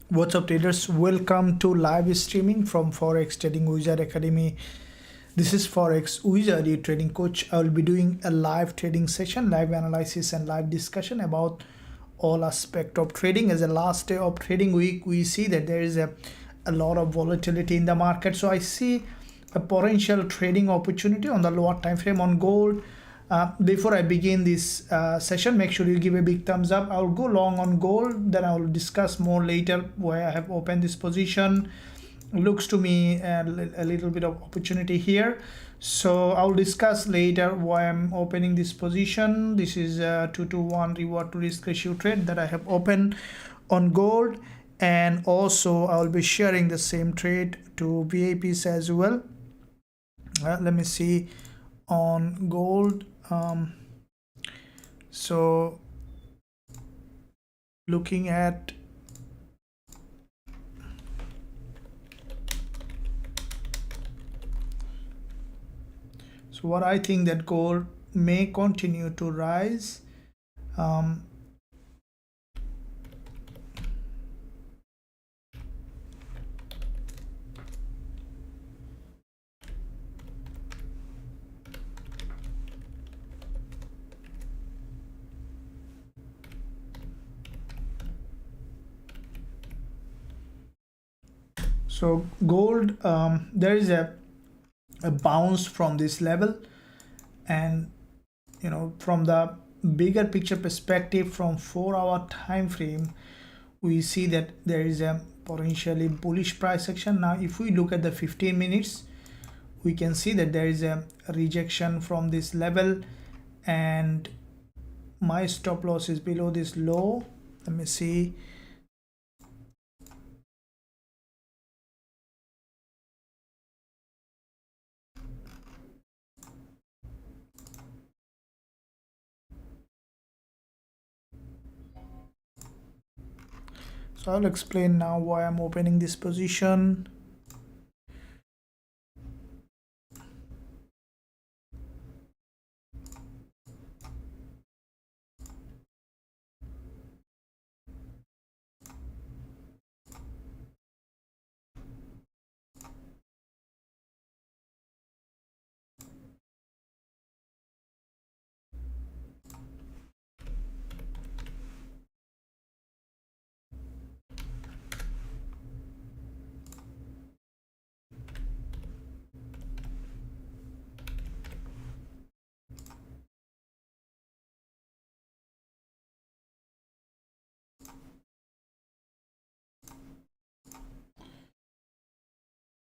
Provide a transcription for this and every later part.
What's up, traders? Welcome to live streaming from Forex Trading Wizard Academy. This is Forex Wizard, your trading coach. I will be doing a live trading session, live analysis, and live discussion about all aspect of trading. As the last day of trading week, we see that there is a lot of volatility in the market. So I see a potential trading opportunity on the lower time frame on gold. Before I begin this session, make sure you give a big thumbs up. I'll go long on gold, then I'll discuss more later why I have opened this position. Looks to me a little bit of opportunity here, so I'll discuss later why I'm opening this position. This is a 2-to-1 reward to risk ratio trade that I have opened on gold, and also I'll be sharing the same trade to VIPs as well. Let me see on gold. So looking at what I think that gold may continue to rise. So gold, there is a bounce from this level, and from the bigger picture perspective, from 4-hour time frame, we see that there is a potentially bullish price action. Now if we look at the 15 minutes, we can see that there is a rejection from this level, and my stop loss is below this low. Let me see. So I'll explain now why I'm opening this position.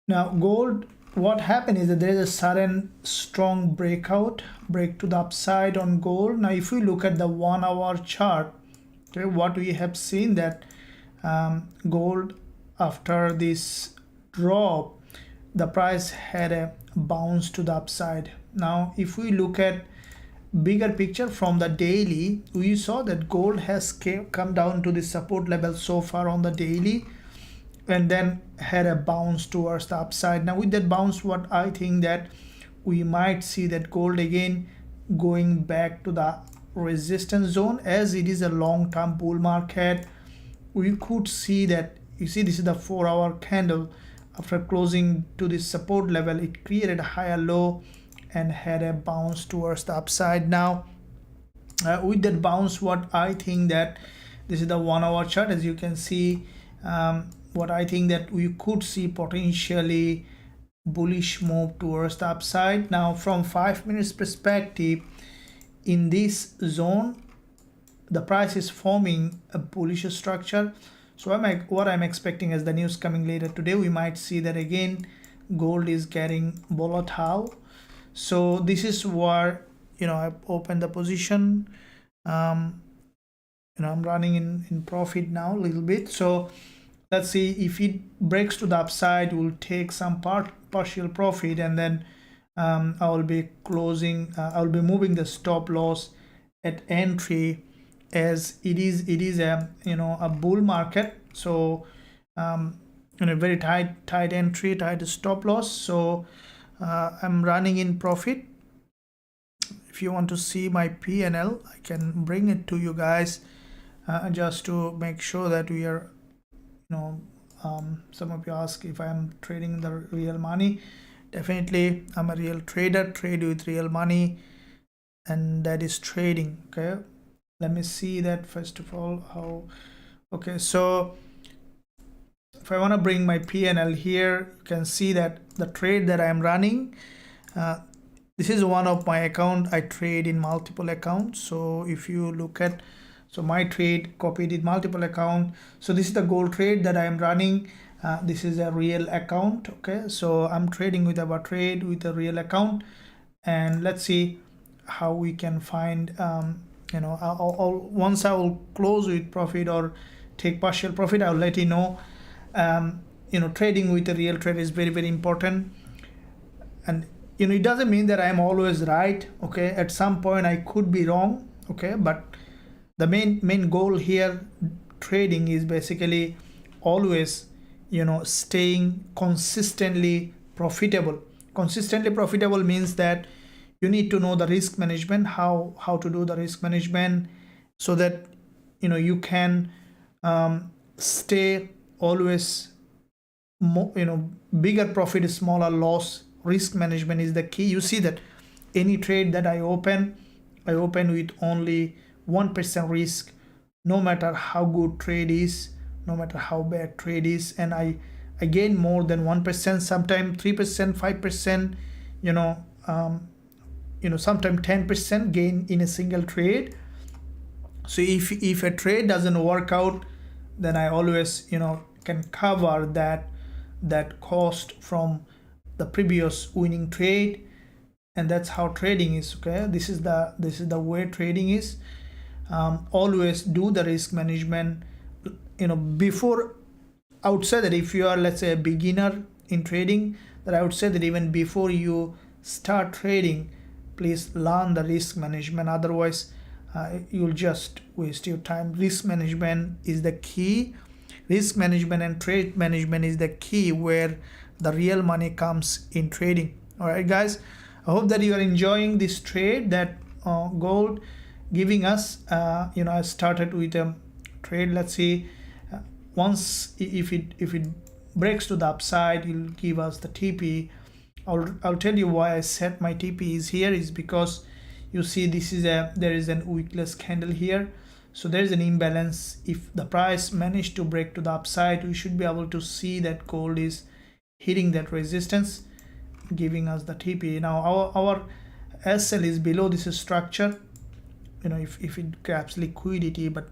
Now gold, what happened is that there is a sudden strong break to the upside on gold. Now if we look at the 1-hour chart, okay, what we have seen that gold, after this drop, the price had a bounce to the upside. Now if we look at bigger picture from the daily, we saw that gold has come down to the support level so far on the daily, and then had a bounce towards the upside. Now with that bounce, what I think that we might see that gold again going back to the resistance zone, as it is a long-term bull market. We could see that, you see, this is the 4-hour candle. After closing to this support level, it created a higher low and had a bounce towards the upside. Now with that bounce, what I think that this is the 1-hour chart, as you can see. What I think that we could see potentially bullish move towards the upside. Now from 5 minutes perspective, in this zone, the price is forming a bullish structure. So what I'm expecting as the news coming later today, we might see that again gold is getting volatile. So this is where I've opened the position. I'm running in profit now a little bit. So let's see, if it breaks to the upside, we'll take some partial profit, and then I will be closing. I'll be moving the stop loss at entry, as it is a a bull market. So very tight entry, tight stop loss. So I'm running in profit. If you want to see my P&L, I can bring it to you guys just to make sure that we are some of you ask if I am trading the real money. Definitely I'm a real trader, trade with real money, and that is trading. Okay, let me see that first of all how. Okay, so if I want to bring my PNL here, you can see that the trade that I am running, this is one of my account. I trade in multiple accounts. So if you look at, so my trade copied in multiple account. So this is the gold trade that I am running. This is a real account. Okay, so I'm trading with our trade with a real account, and let's see how we can find once I will close with profit or take partial profit, I'll let you know. Trading with a real trade is very, very important. And it doesn't mean that I'm always right. Okay, at some point I could be wrong. Okay, but the main goal here trading is basically always staying consistently profitable. Consistently profitable means that you need to know the risk management, how to do the risk management, so that you can stay always bigger profit, smaller loss. Risk management is the key. You see that any trade that I open with only 1% risk, no matter how good trade is, no matter how bad trade is, and I gain more than 1%, sometimes 3%, 5%, sometimes 10% gain in a single trade. So if a trade doesn't work out, then I always can cover that cost from the previous winning trade. And that's how trading is. Okay, this is the way trading is. Always do the risk management. Before, I would say that if you are, let's say, a beginner in trading, that I would say that even before you start trading, please learn the risk management. Otherwise you'll just waste your time. Risk management is the key. Risk management and trade management is the key where the real money comes in trading. All right, guys, I hope that you are enjoying this trade that gold giving us. I started with a trade. Let's see, once if it breaks to the upside, it'll give us the TP. I'll tell you why I set my TP is here is because you see there is an wickless candle here. So there is an imbalance. If the price managed to break to the upside, we should be able to see that gold is hitting that resistance, giving us the TP. Now our SL is below this structure. If it grabs liquidity, but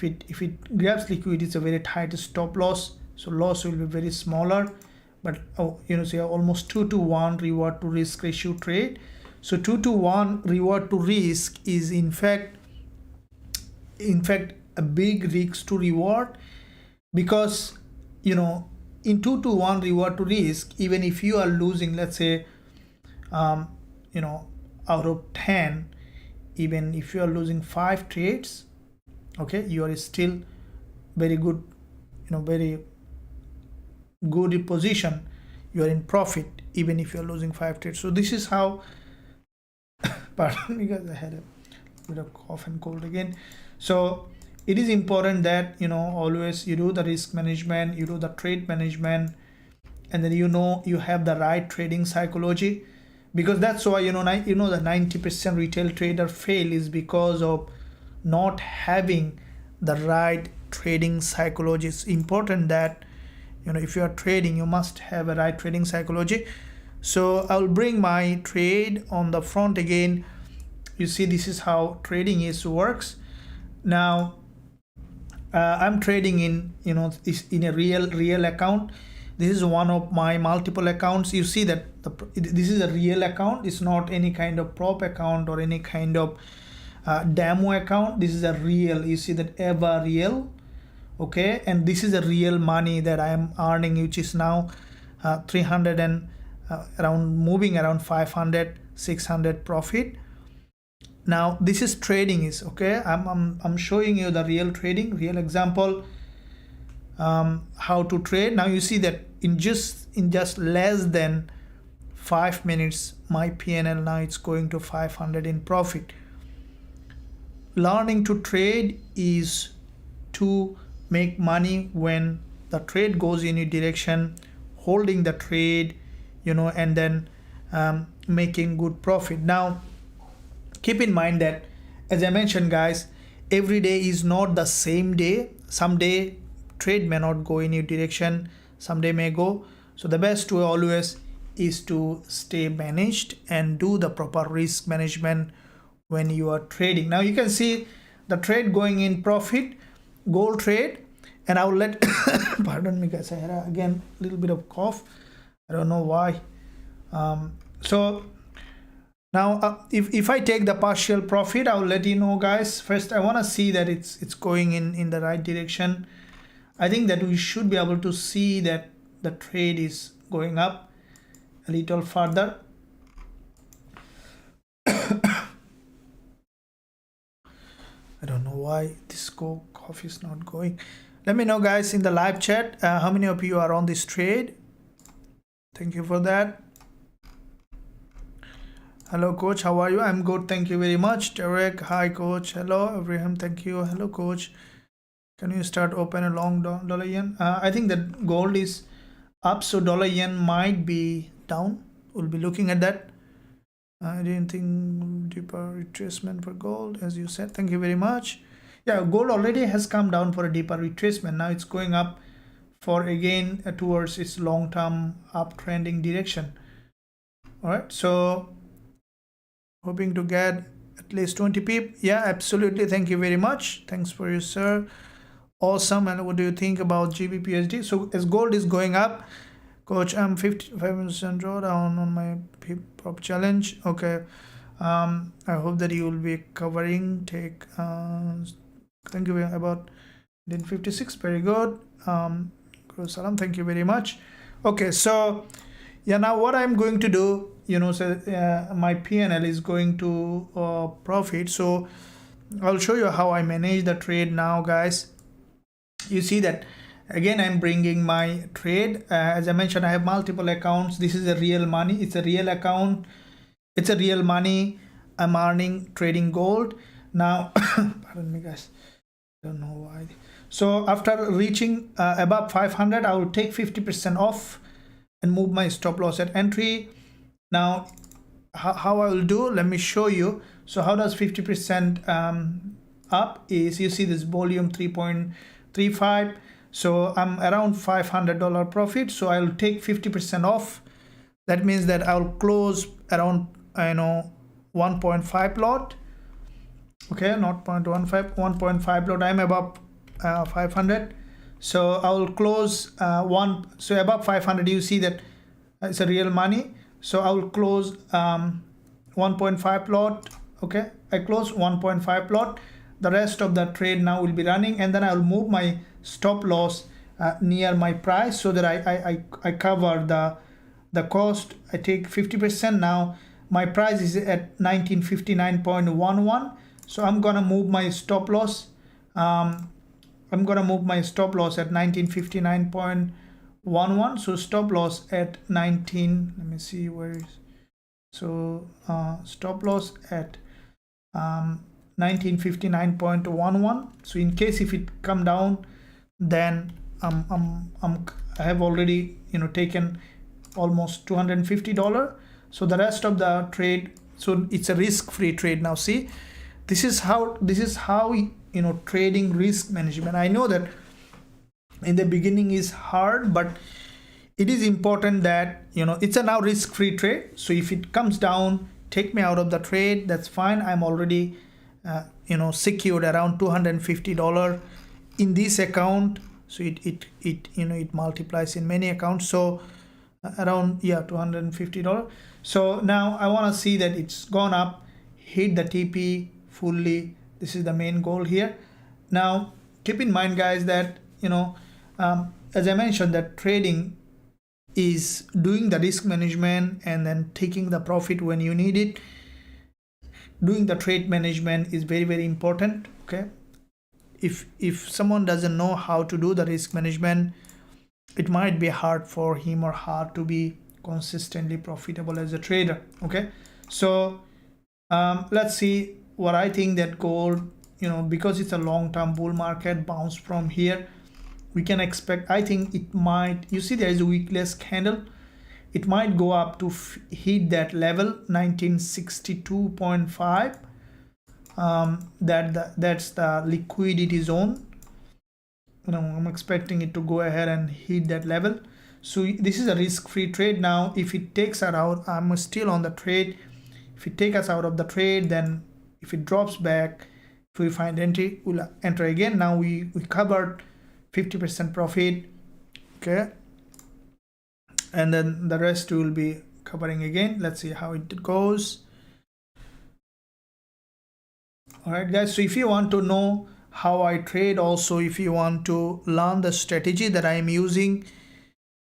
if it grabs liquidity, it's a very tight stop loss. So loss will be very smaller. But see, almost 2-to-1 reward to risk ratio trade. So 2-to-1 reward to risk is in fact a big risk to reward, because in 2-to-1 reward to risk, even if you are losing, let's say out of 10, even if you are losing 5 trades, okay, you are still very good, very good in position. You are in profit even if you are losing 5 trades. So this is how pardon me guys, I had a bit of cough and cold again. So it is important that always you do the risk management, you do the trade management, and then you have the right trading psychology, because that's why the 90% retail trader fail is because of not having the right trading psychology. It's important that if you are trading, you must have a right trading psychology. So I'll bring my trade on the front again. You see, this is how trading works. Now I'm trading in in a real account. This is one of my multiple accounts. You see that this is a real account. It's not any kind of prop account or any kind of demo account. This is a real. You see that ever real. Okay, and this is a real money that I am earning, which is now 300 and moving around 500, 600 profit. Now this is trading okay. I'm showing you the real trading, real example, how to trade. Now you see that in just less than 5 minutes, my PNL now it's going to 500 in profit. Learning to trade is to make money when the trade goes in your direction, holding the trade, you know, and then making good profit. Now keep in mind that, as I mentioned guys, every day is not the same day. Some day trade may not go in your direction, some day may go. So the best way always is to stay managed and do the proper risk management when you are trading. Now you can see the trade going in profit, gold trade, and I will let pardon me guys, I had again a little bit of cough, I don't know why. So now if I take the partial profit, I will let you know guys. First I want to see that it's going in the right direction. I think that we should be able to see that the trade is going up a little further. I don't know why this cough is not going. Let me know guys in the live chat how many of you are on this trade. Thank you for that. Hello coach, how are you? I'm good, thank you very much. Derek, hi coach. Hello Abraham, thank you. Hello coach. Can you start open a long dollar yen? I think that gold is up, so dollar yen might be down. We'll be looking at that. I didn't think deeper retracement for gold, as you said. Thank you very much. Yeah, gold already has come down for a deeper retracement. Now it's going up for again towards its long-term uptrending direction. All right, so hoping to get at least 20 pip. Yeah, absolutely. Thank you very much. Thanks for your sir. Awesome. And what do you think about Gbpusd? So as gold is going up, coach, I'm 55% drawdown on my pop challenge. Okay. I hope that you will be covering. Take thank you about 56. Very good. Salam, thank you very much. Okay, so yeah, now what I'm going to do, you know, so my PNL is going to profit. So I'll show you how I manage the trade now guys. You see that again I'm bringing my trade. As I mentioned, I have multiple accounts. This is a real money, it's a real account, it's a real money I'm earning trading gold. Now pardon me guys, don't know why. So after reaching above 500, I will take 50% off and move my stop loss at entry. Now how I will do, let me show you. So how does 50% up is, you see this volume 3.35, so I'm around $500 profit, so I'll take 50% off. That means that I'll close around 1.5 lot. Okay, not 0.15, 1.5 lot. I'm above 500, so I will close so above 500. You see that it's a real money, so I will close 1.5 lot. Okay, I close 1.5 lot. The rest of the trade now will be running, and then I will move my stop loss near my price so that I cover the cost. I take 50%. Now my price is at 1959.11, so I'm gonna move my stop loss. I'm gonna move my stop loss at 1959.11. So stop loss at 19. Let me see where is. So stop loss at 1959.11. so in case if it come down, then I have already taken almost $250. So the rest of the trade, so it's a risk-free trade. Now see, this is how trading risk management. I know that in the beginning is hard, but it is important that it's a now risk-free trade. So if it comes down, take me out of the trade, that's fine. I'm already secured around $250 in this account. So it multiplies in many accounts, so around $250. So now I want to see that it's gone up, hit the TP fully. This is the main goal here. Now keep in mind guys that as I mentioned, that trading is doing the risk management and then taking the profit when you need it. Doing the trade management is very, very important. Okay, if someone doesn't know how to do the risk management, it might be hard for him or her to be consistently profitable as a trader. Okay, so let's see what I think that gold, because it's a long-term bull market, bounce from here. we can expect, I think it might, you see there is a weakless candle, it might go up to hit that level 1962.5. That's the liquidity zone. I'm expecting it to go ahead and hit that level. So this is a risk-free trade. Now if it takes us out, I'm still on the trade. If it takes us out of the trade, then if it drops back, if we find entry, we'll enter again. Now we covered 50% profit, okay, and then the rest we will be covering again. Let's see how it goes. All right guys, so if you want to know how I trade, also if you want to learn the strategy that I am using,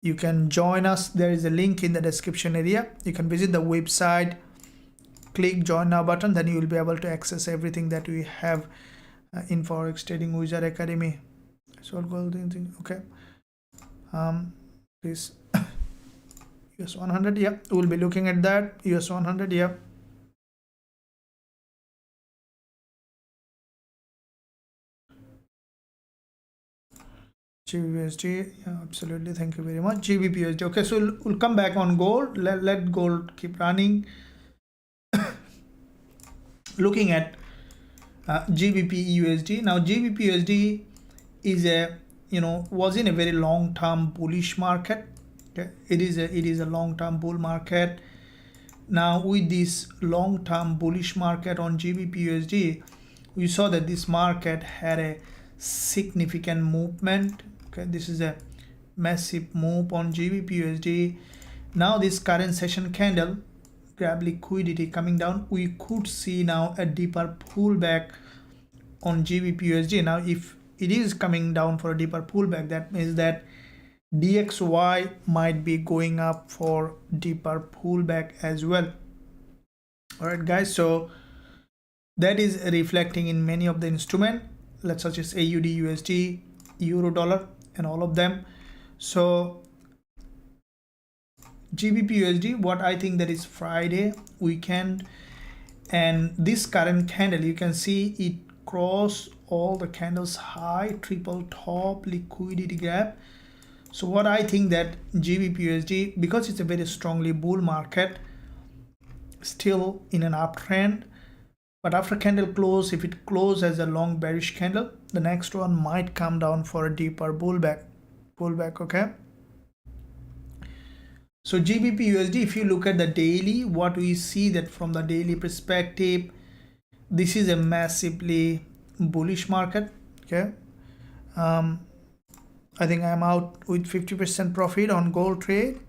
you can join us. There is a link in the description area. You can visit the website, click join now button, then you will be able to access everything that we have in Forex Trading Wizard Academy. So I'll go thing, okay. Please US100, yeah, we'll be looking at that. US100, yeah. Gbpusd, yeah, absolutely, thank you very much. Gbpusd, okay, so we'll come back on gold. Let gold keep running. Looking at Gbpusd. Now Gbpusd is a, was in a very long-term bullish market. Okay, it is a long-term bull market. Now with this long-term bullish market on Gbpusd, we saw that this market had a significant movement. Okay, this is a massive move on Gbpusd. Now this current session candle grab liquidity coming down, we could see now a deeper pullback on Gbpusd. Now if it is coming down for a deeper pullback, that means that DXY might be going up for deeper pullback as well. All right guys, so that is reflecting in many of the instruments, let's such as AUD, USD, Euro, dollar, and all of them. So Gbpusd, what I think that is Friday weekend, and this current candle, you can see it cross all the candles high, triple top, liquidity gap. So what I think that Gbpusd, because it's a very strongly bull market, still in an uptrend, but after candle close, if it closes as a long bearish candle, the next one might come down for a deeper pullback, okay. So Gbpusd, if you look at the daily, what we see that from the daily perspective, this is a massively bullish market, okay. I think I'm out with 50% profit on gold trade,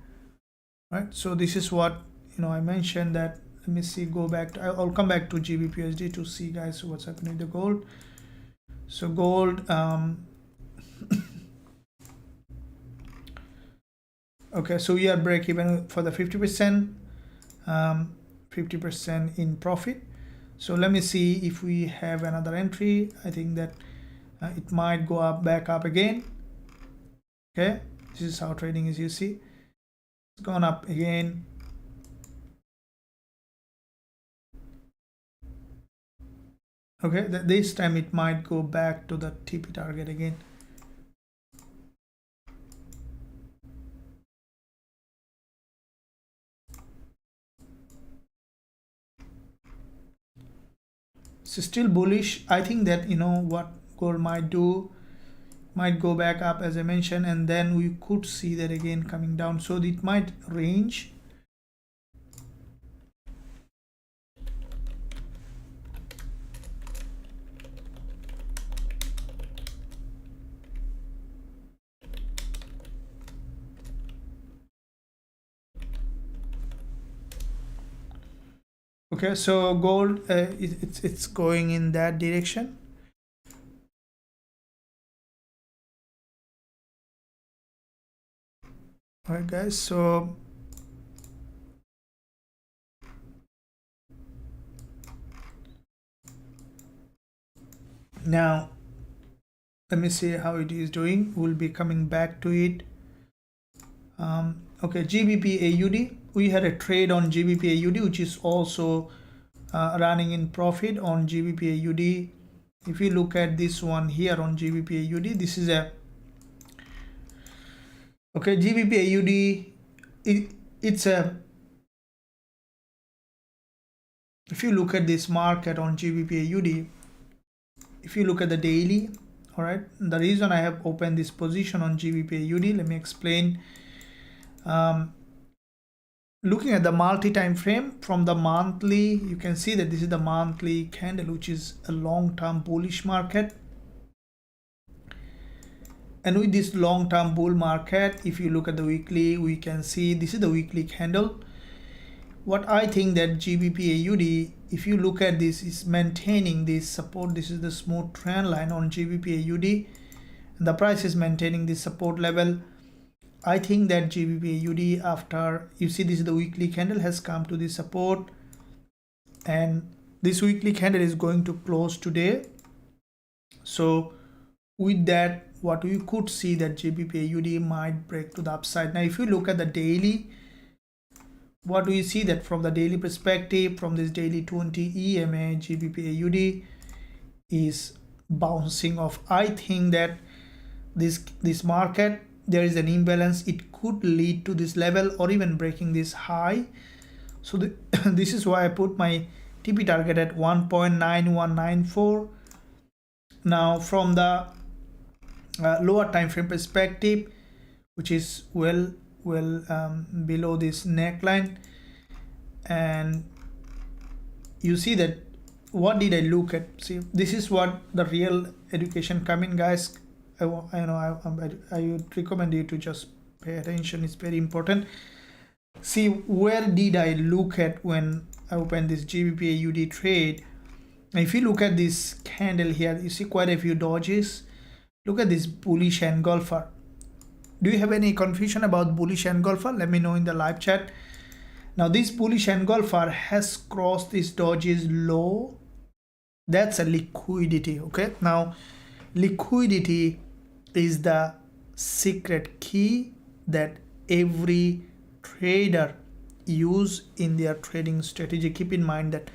right? So this is what, I mentioned that. Let me see, go back to, I'll come back to Gbpusd to see guys what's happening to gold. So gold, okay, so we are break even for the 50%, 50% in profit. So let me see if we have another entry. I think that it might go up, back up again. Okay, this is how trading is, you see, it's gone up again. Okay, this time it might go back to the TP target again. So still bullish. I think that, what gold might do, might go back up as I mentioned, and then we could see that again coming down. So it might range. Okay, so gold, it's going in that direction. All right guys, so now let me see how it is doing. We'll be coming back to it. Okay, GBP-AUD, we had a trade on GBP-AUD, which is also running in profit on GBP-AUD. If you look at this one here on GBP-AUD, this is a Okay, GBP AUD, it's a, if you look at this market on GBP AUD, if you look at the daily, all right, the reason I have opened this position on GBP AUD, let me explain. Looking at the multi-time frame from the monthly, you can see that this is the monthly candle, which is a long-term bullish market. And with this long-term bull market, if you look at the weekly, we can see this is the weekly candle. What I think that GBP AUD, if you look at this, is maintaining this support. This is the smooth trend line on GBP AUD. The price is maintaining this support level. I think that GBP AUD, after you see this is the weekly candle, has come to this support, and this weekly candle is going to close today. So with that, what we could see that GBP AUD might break to the upside. Now if you look at the daily, what do you see that from the daily perspective, from this daily 20 EMA, GBP AUD is bouncing off. I think that this market, there is an imbalance. It could lead to this level or even breaking this high. So this is why I put my TP target at 1.9194. Now from the lower time frame perspective, which is well below this neckline, and you see that, what did I look at? See, this is what the real education come in, guys. I would recommend you to just pay attention. It's very important. See, where did I look at when I opened this GBP AUD trade? Now, if you look at this candle here, you see quite a few dodges. Look at this bullish engulfer. Do you have any confusion about bullish engulfer? Let me know in the live chat. Now this bullish engulfer has crossed this dodges low. That's a liquidity. Okay, now liquidity is the secret key that every trader use in their trading strategy. Keep in mind that.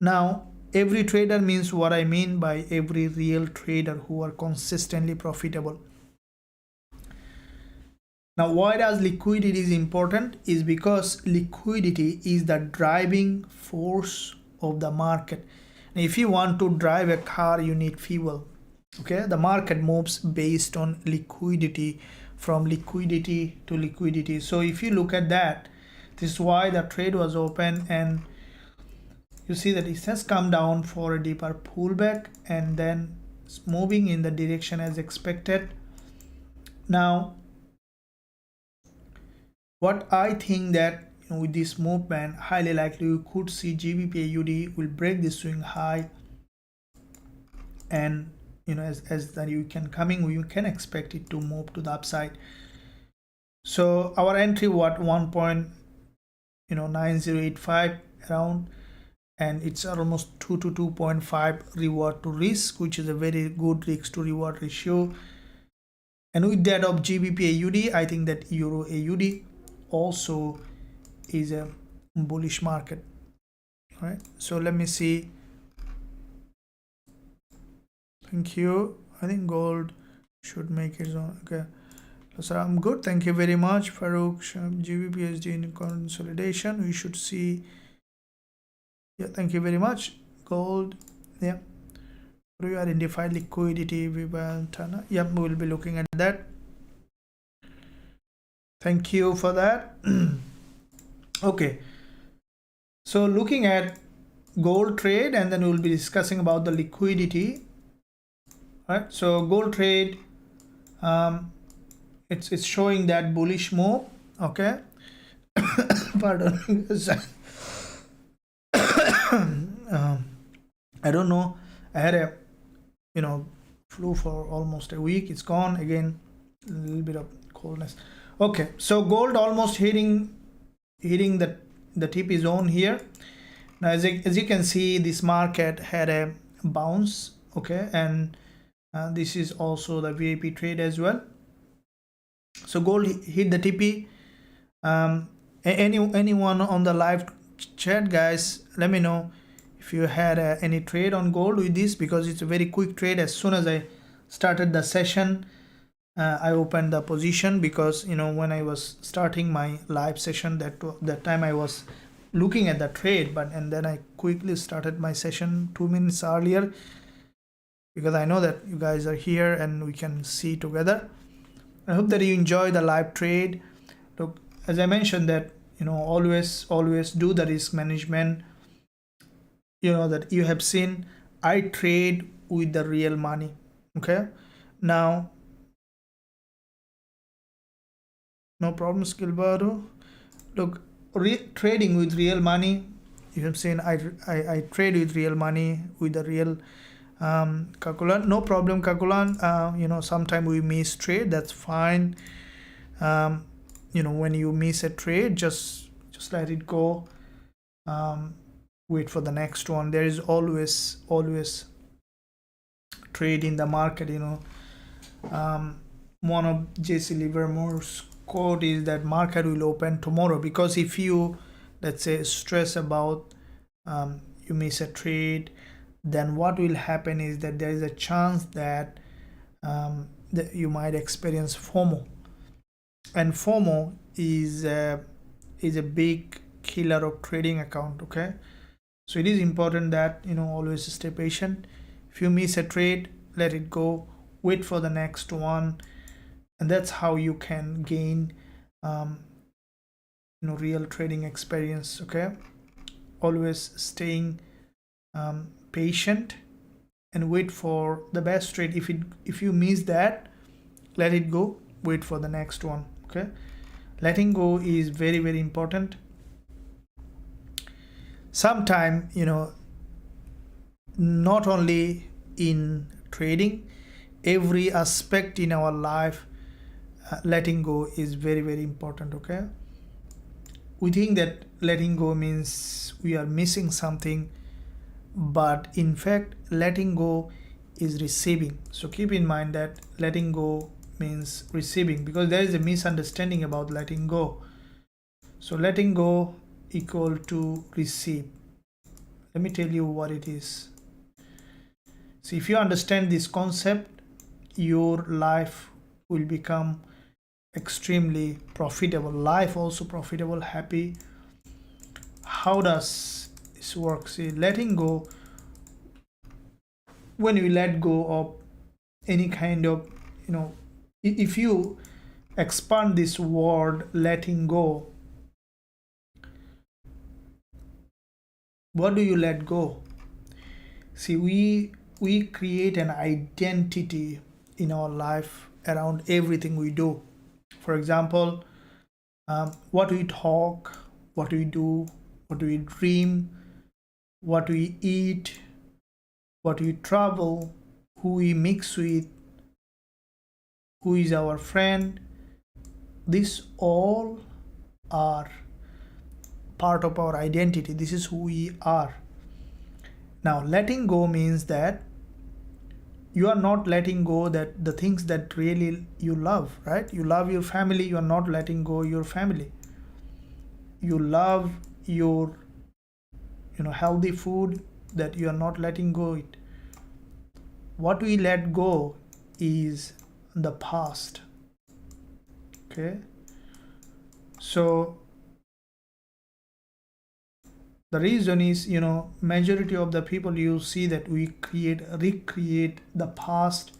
Now every trader means what I mean by every real trader who are consistently profitable. Now why does liquidity is important is because liquidity is the driving force of the market. Now, if you want to drive a car, you need fuel. Okay, the market moves based on liquidity, from liquidity to liquidity. So if you look at that, this is why the trade was open, and you see that it has come down for a deeper pullback and then it's moving in the direction as expected. Now what I think that, with this movement, highly likely you could see GBP AUD will break this swing high, and as the weekend coming, you can expect it to move to the upside. So our entry, what, 1.9085 around, and it's almost 2 to 2.5 reward to risk, which is a very good risk to reward ratio. And with that of GBP AUD, I think that Euro AUD also is a bullish market. All right, so let me see. Thank you. I think gold should make its own. Okay, so I'm good. Thank you very much, Farouk. Gbpusd in consolidation. We should see. Yeah, thank you very much. Gold. Yeah. We identified liquidity. Yeah, we will be looking at that. Thank you for that. Okay. So looking at gold trade, and then we will be discussing about the liquidity. All right, so gold trade, it's showing that bullish move. Okay. Pardon. I don't know, I had a flu for almost a week. It's gone again, a little bit of coldness. Okay, so gold almost hitting the TP zone here. Now as you can see, this market had a bounce. Okay, and this is also the VIP trade as well. So gold hit the TP. Anyone on the live chat, guys, let me know if you had any trade on gold with this, because it's a very quick trade. As soon as I started the session, I opened the position because when I was starting my live session, that time I was looking at the trade, and then I quickly started my session 2 minutes earlier because I know that you guys are here and we can see together. I hope that you enjoy the live trade. Look, as I mentioned that always do the risk management. That you have seen, I trade with the real money. Okay, now no problem, Skillbaro. Look, trading with real money, you have seen I trade with real money with the real Kakulan. No problem, Kakulan. Sometimes we miss trade, that's fine. When you miss a trade, just let it go. Wait for the next one. There is always trade in the market. One of JC Livermore's quote is that market will open tomorrow, because if you, let's say, stress about you miss a trade, then what will happen is that there is a chance that you might experience FOMO, and FOMO is a big killer of trading account. Okay, so it is important that always stay patient. If you miss a trade, let it go, wait for the next one, and that's how you can gain real trading experience. Okay, always staying patient and wait for the best trade. If you miss that, let it go, wait for the next one. Okay, letting go is very, very important. Sometime not only in trading, every aspect in our life, letting go is very, very important. Okay, we think that letting go means we are missing something, but in fact letting go is receiving. So keep in mind that letting go means receiving, because there is a misunderstanding about letting go. So letting go equal to receive. Let me tell you what it is. So if you understand this concept, your life will become extremely profitable. Life also profitable, happy. How does this work? See, letting go, when you let go of any kind of, if you expand this word letting go, what do you let go? See, we create an identity in our life around everything we do. For example, what we talk, what we do, what we dream, what we eat, what we travel, who we mix with, who is our friend. These all are part of our identity. This is who we are. Now, letting go means that you are not letting go that the things that really you love, right? You love your family, you are not letting go your family. You love your healthy food, that you are not letting go it. What we let go is the past. Okay, so the reason is, majority of the people, you see that we recreate the past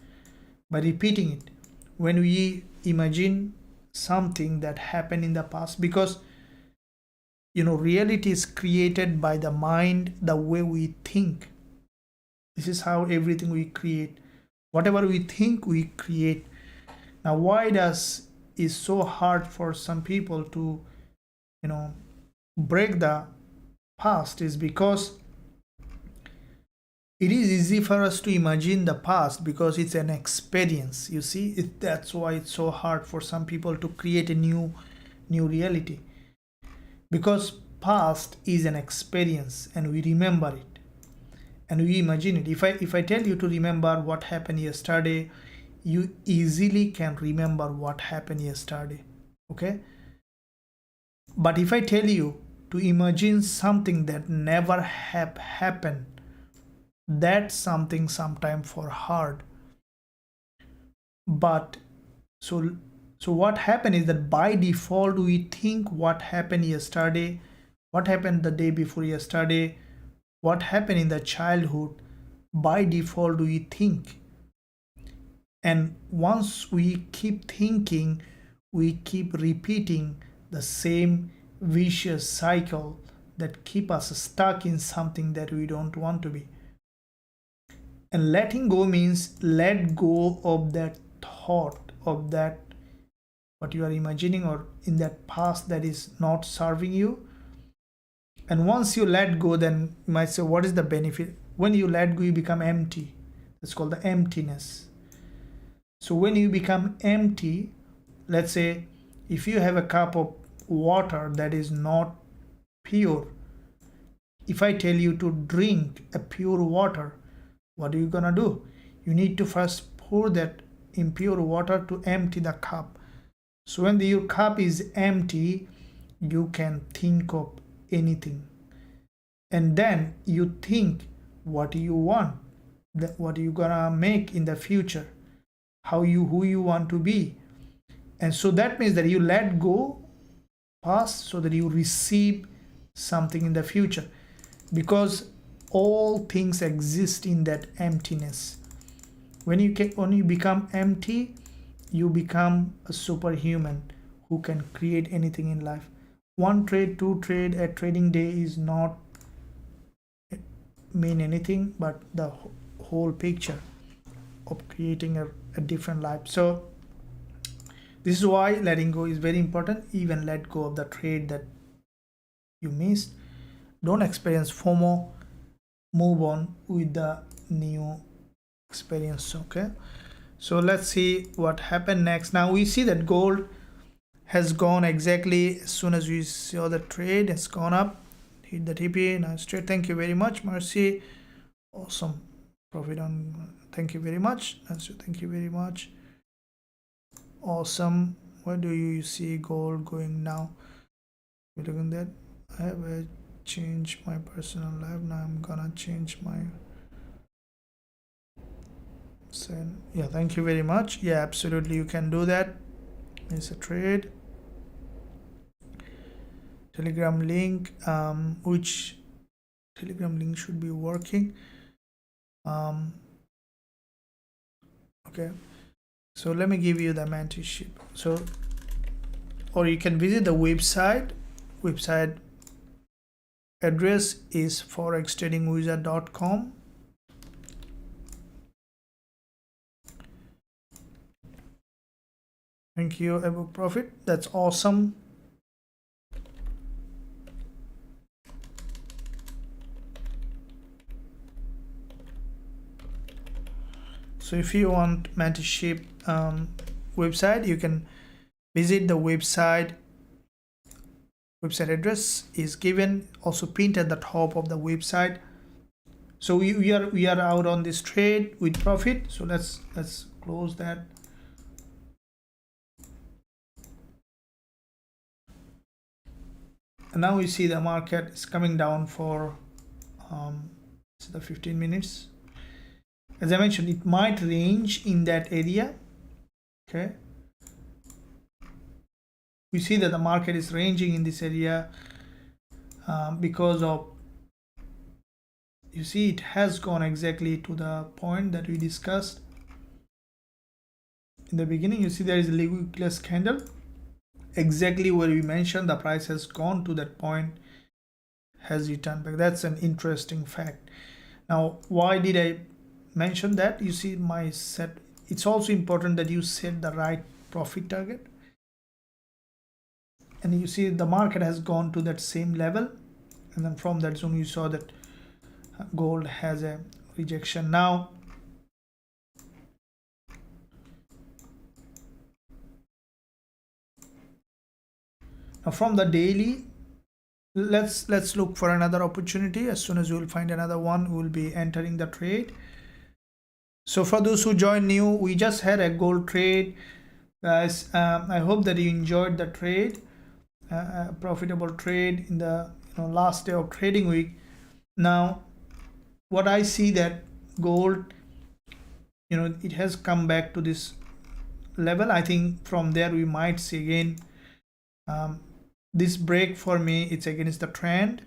by repeating it. When we imagine something that happened in the past, because reality is created by the mind, the way we think. This is how everything we create. Whatever we think, we create. Now, why is so hard for some people to break the past is because it is easy for us to imagine the past because it's an experience. You see, that's why it's so hard for some people to create a new reality, because past is an experience and we remember it and we imagine it. If I tell you to remember what happened yesterday, you easily can remember what happened yesterday. Okay, but if I tell you to imagine something that never happened, that's something sometime for hard. But So what happened is that by default we think what happened yesterday, what happened the day before yesterday, what happened in the childhood. By default we think, and once we keep thinking, we keep repeating the same vicious cycle that keep us stuck in something that we don't want to be. And letting go means let go of that thought, of that what you are imagining or in that past that is not serving you. And once you let go, then you might say, what is the benefit? When you let go, you become empty. That's called the emptiness. So when you become empty, let's say if you have a cup of water that is not pure, if I tell you to drink a pure water, what are you gonna do? You need to first pour that impure water to empty the cup. So when your cup is empty, you can think of anything, and then you think what you want, what you gonna make in the future, who you want to be. And so that means that you let go past so that you receive something in the future, because all things exist in that emptiness. When you become empty, you become a superhuman who can create anything in life. One trade, two trade, a trading day is not mean anything but the whole picture of creating a different life. So this is why letting go is very important. Even let go of the trade that you missed. Don't experience FOMO. Move on with the new experience. Okay, so let's see what happened next. Now we see that gold has gone exactly as soon as we saw the trade, it's gone up, hit the TP. Nice trade. Thank you very much, Mercy. Awesome profit on. Thank you very much. Thank you very much. Awesome. Where do you see gold going now? We're looking at that. I have changed my personal life. Now I'm gonna change my send. Yeah, thank you very much. Yeah, absolutely, you can do that. It's a trade. Telegram link, which Telegram link should be working. Okay, so let me give you the mentorship. So, or you can visit the website. Website address is forextradingwizard.com. Thank you, Abu Profit. That's awesome. So if you want mentorship website, you can visit the website. Website address is given, also pinned at the top of the website. So we are out on this trade with profit. So let's close that. And now we see the market is coming down for the 15 minutes. As I mentioned, it might range in that area. Okay, we see that the market is ranging in this area because of, you see, it has gone exactly to the point that we discussed in the beginning. You see there is a liquidity candle exactly where we mentioned the price has gone to that point, has returned back. That's an interesting fact. Now, why did I mention that? You see my set, it's also important that you set the right profit target. And you see the market has gone to that same level, and then from that zone you saw that gold has a rejection. Now from the daily, let's look for another opportunity. As soon as we will find another one, we will be entering the trade. So for those who joined new, we just had a gold trade, guys. I hope that you enjoyed the trade, profitable trade in the last day of trading week. Now what I see that gold, it has come back to this level. I think from there we might see again this break. For me, it's against the trend.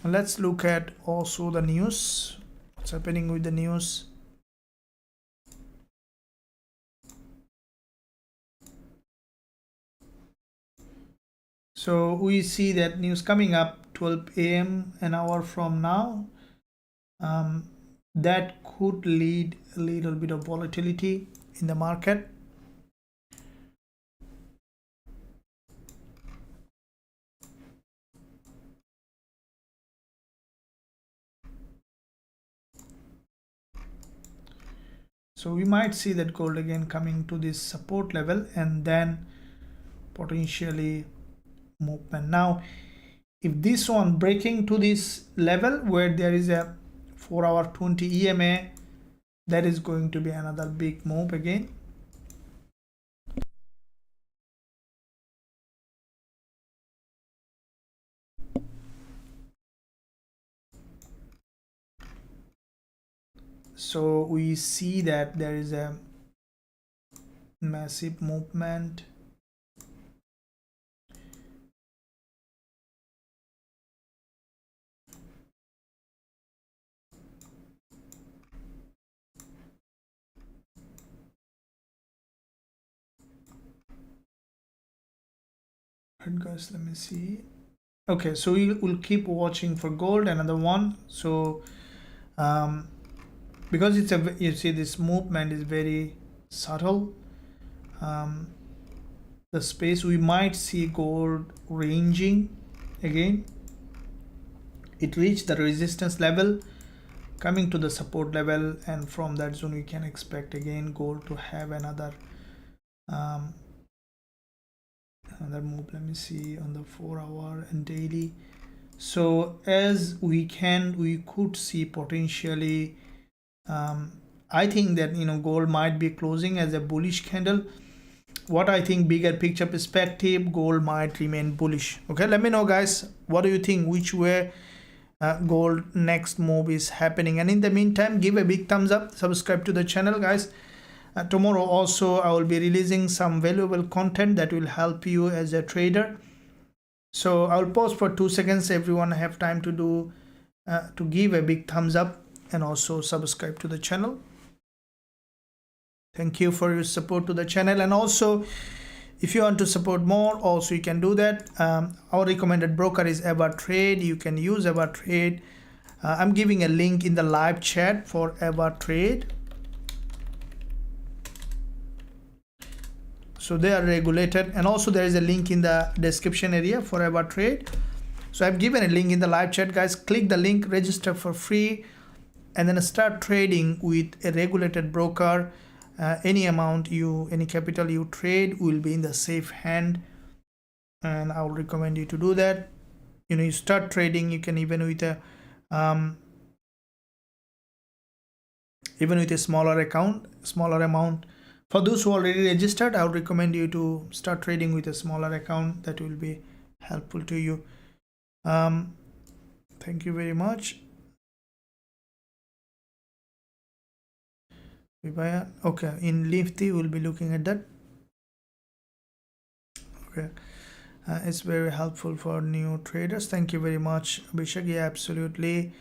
Let's look at also the news. What's happening with the news? So we see that news coming up 12 a.m. an hour from now. That could lead a little bit of volatility in the market. So we might see that gold again coming to this support level and then potentially movement. Now, if this one breaking to this level where there is a 4-hour 20 EMA, that is going to be another big move again. So we see that there is a massive movement. Right, guys, let me see. Okay, so we'll keep watching for gold, another one. So because it's a, you see this movement is very subtle, the space we might see gold ranging again. It reached the resistance level, coming to the support level, and from that zone we can expect again gold to have another move. Let me see on the 4-hour and daily. So as we could see potentially I think that gold might be closing as a bullish candle. What I think, bigger picture perspective, gold might remain bullish. Okay, let me know guys, what do you think, which way gold next move is happening? And in the meantime, give a big thumbs up, subscribe to the channel guys. Tomorrow also I will be releasing some valuable content that will help you as a trader. So I'll pause for 2 seconds. Everyone have time to do to give a big thumbs up and also subscribe to the channel. Thank you for your support to the channel. And also if you want to support more, also you can do that. Our recommended broker is Trade. You can use Trade. I'm giving a link in the live chat for Trade. So they are regulated, and also there is a link in the description area for Trade. So I've given a link in the live chat guys. Click the link, register for free, and then start trading with a regulated broker. Any amount any capital you trade will be in the safe hand, and I would recommend you to do that. You start trading, you can even with a smaller amount. For those who already registered, I would recommend you to start trading with a smaller account. That will be helpful to you. Thank you very much. Okay, in Nifty we'll be looking at that. Okay, it's very helpful for new traders. Thank you very much, Abhishek. Yeah, absolutely.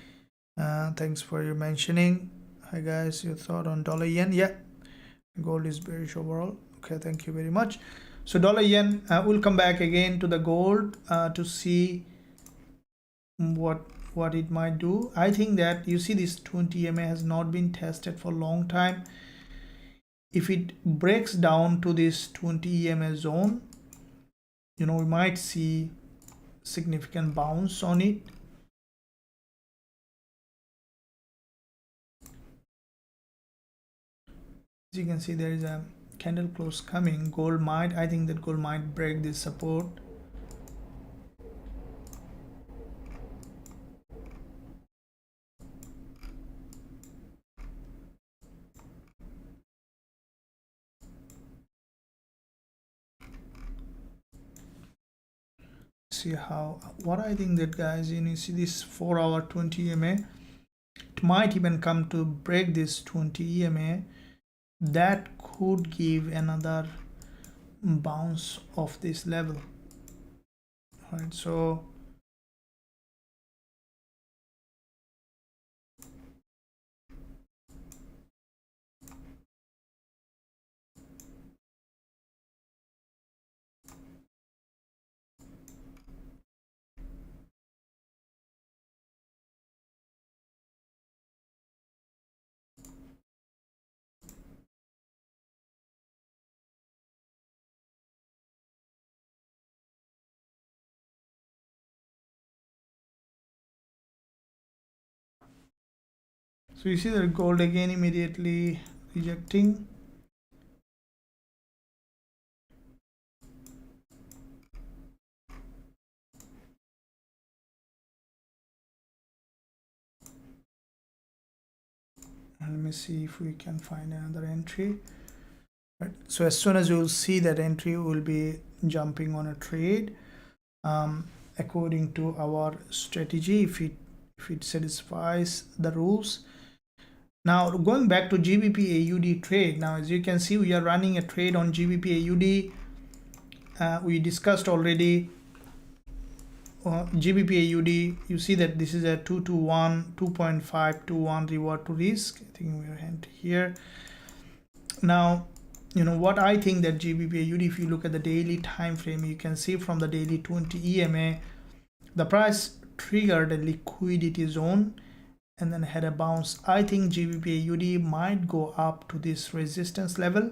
Thanks for your mentioning. Hi guys, your thought on dollar yen? Yeah, gold is bearish overall. Okay, thank you very much. So dollar yen, we'll come back again to the gold to see what it might do. I think that you see this 20 EMA has not been tested for a long time. If it breaks down to this 20 EMA zone, we might see significant bounce on it. As you can see, there is a candle close coming. I think that gold might break this support. See what I think that guys, you see this 4-hour 20 EMA, it might even come to break this 20 EMA. that could give another bounce of this level. All right, so you see that gold again immediately rejecting. Let me see if we can find another entry. Right. So as soon as you will see that entry, will be jumping on a trade according to our strategy, if it satisfies the rules. Now going back to GBP AUD trade, now as you can see, we are running a trade on GBP AUD. We discussed already GBP AUD. You see that this is a 2.5 to 1 reward to risk. I think we are here. Now, you know what I think that GBP AUD, if you look at the daily time frame, you can see from the daily 20 EMA, the price triggered a liquidity zone and then had a bounce. I think GBP AUD might go up to this resistance level.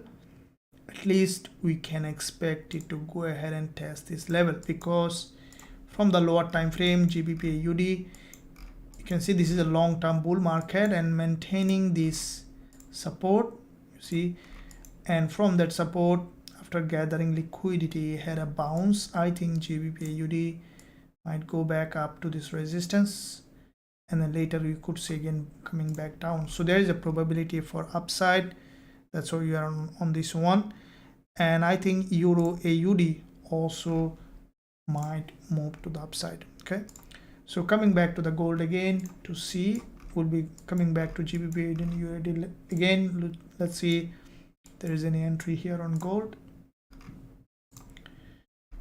At least we can expect it to go ahead and test this level, because from the lower time frame GBP AUD, you can see this is a long-term bull market and maintaining this support, you see, and from that support, after gathering liquidity, had a bounce. I think GBP AUD might go back up to this resistance, and then later we could see again coming back down. So there is a probability for upside. That's why we are on this one. And I think Euro AUD also might move to the upside. Okay, so coming back to the gold again to see, we'll be coming back to GBP and USD again. Let's see if there is any entry here on gold.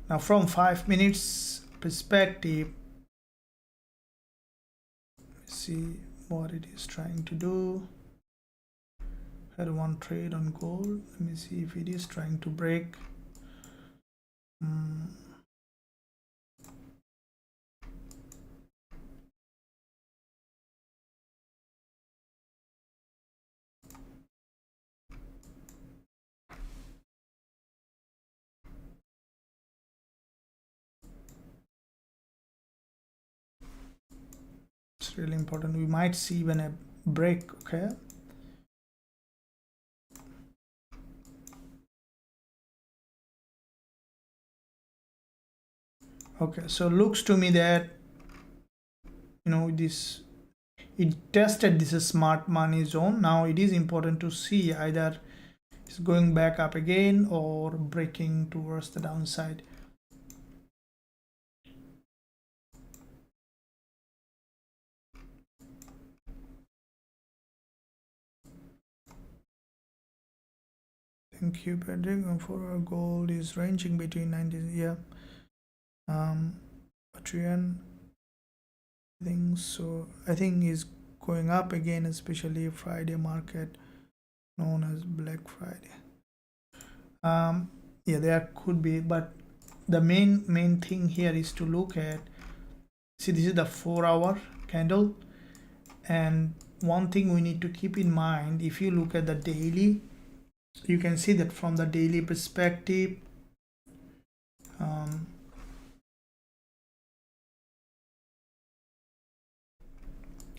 Now from 5 minutes perspective, let's see what it is trying to do. Had one trade on gold. Let me see if it is trying to break. It's really important. We might see even a break. Okay, okay, so looks to me that, you know, this, it tested this smart money zone. Now it is important to see either it's going back up again or breaking towards the downside. Thank you, Patrick. For our gold is ranging between 90, yeah, Patreon, I think so. I think is going up again, especially Friday market known as Black Friday. Yeah, there could be, but the main thing here is to look at, see, this is the 4-hour candle, and one thing we need to keep in mind, if you look at the daily, you can see that from the daily perspective,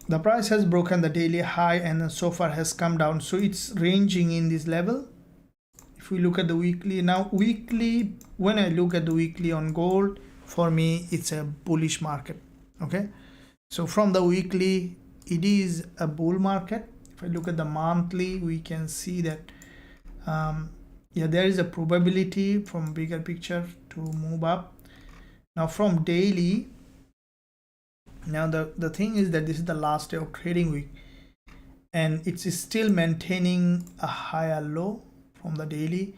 the price has broken the daily high and then so far has come down, so it's ranging in this level. If we look at the weekly, now weekly, when I look at the weekly on gold, for me it's a bullish market. Okay, so from the weekly it is a bull market. If I look at the monthly, we can see that yeah, there is a probability from bigger picture to move up. Now from daily, now the thing is that this is the last day of trading week, and it's still maintaining a higher low from the daily.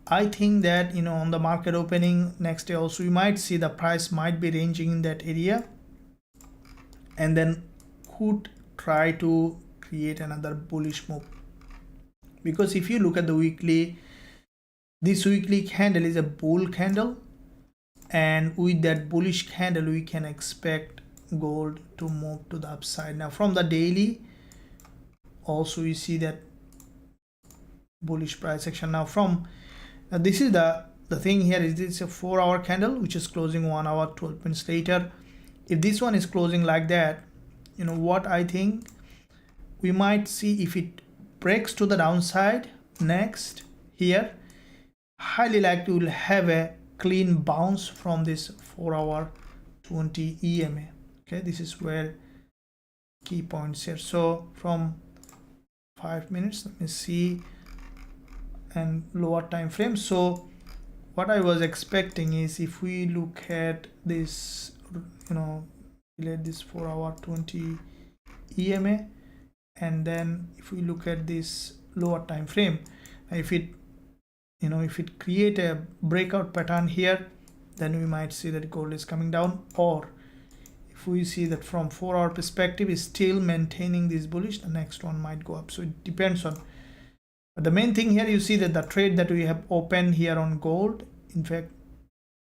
I think that, you know, on the market opening next day also, you might see the price might be ranging in that area and then could try to create another bullish move. Because if you look at the weekly, this weekly candle is a bull candle, and with that bullish candle we can expect gold to move to the upside. Now from the daily also we see that bullish price action. Now from this is the thing here is this a 4-hour candle which is closing 1 hour 12 minutes later. If this one is closing like that, you know what I think we might see, if it breaks to the downside next here, highly likely we'll have a clean bounce from this 4-hour 20 EMA. Okay, this is where key points here. So from 5 minutes, let me see, and lower time frame. So what I was expecting is, if we look at this, you know, let this 4-hour 20 EMA, and then if we look at this lower time frame, if it, you know, if it create a breakout pattern here, then we might see that gold is coming down. Or if we see that from 4-hour perspective is still maintaining this bullish, the next one might go up. So it depends on, but the main thing here, you see that the trade that we have opened here on gold, in fact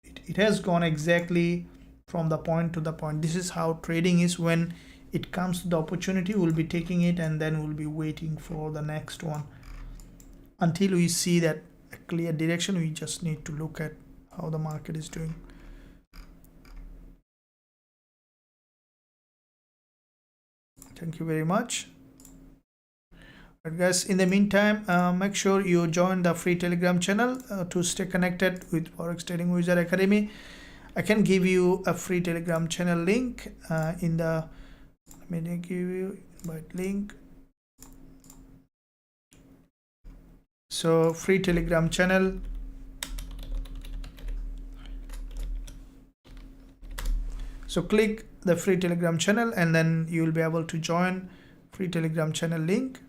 it has gone exactly from the point to the point. This is how trading is. When it comes to the opportunity, we'll be taking it, and then we'll be waiting for the next one until we see that a clear direction. We just need to look at how the market is doing. Thank you very much. But guys, in the meantime, make sure you join the free Telegram channel to stay connected with Forex Trading Wizard Academy. I can give you a free Telegram channel link in the, let me give you invite link. So free Telegram channel, so click the free Telegram channel and then you will be able to join free Telegram channel link.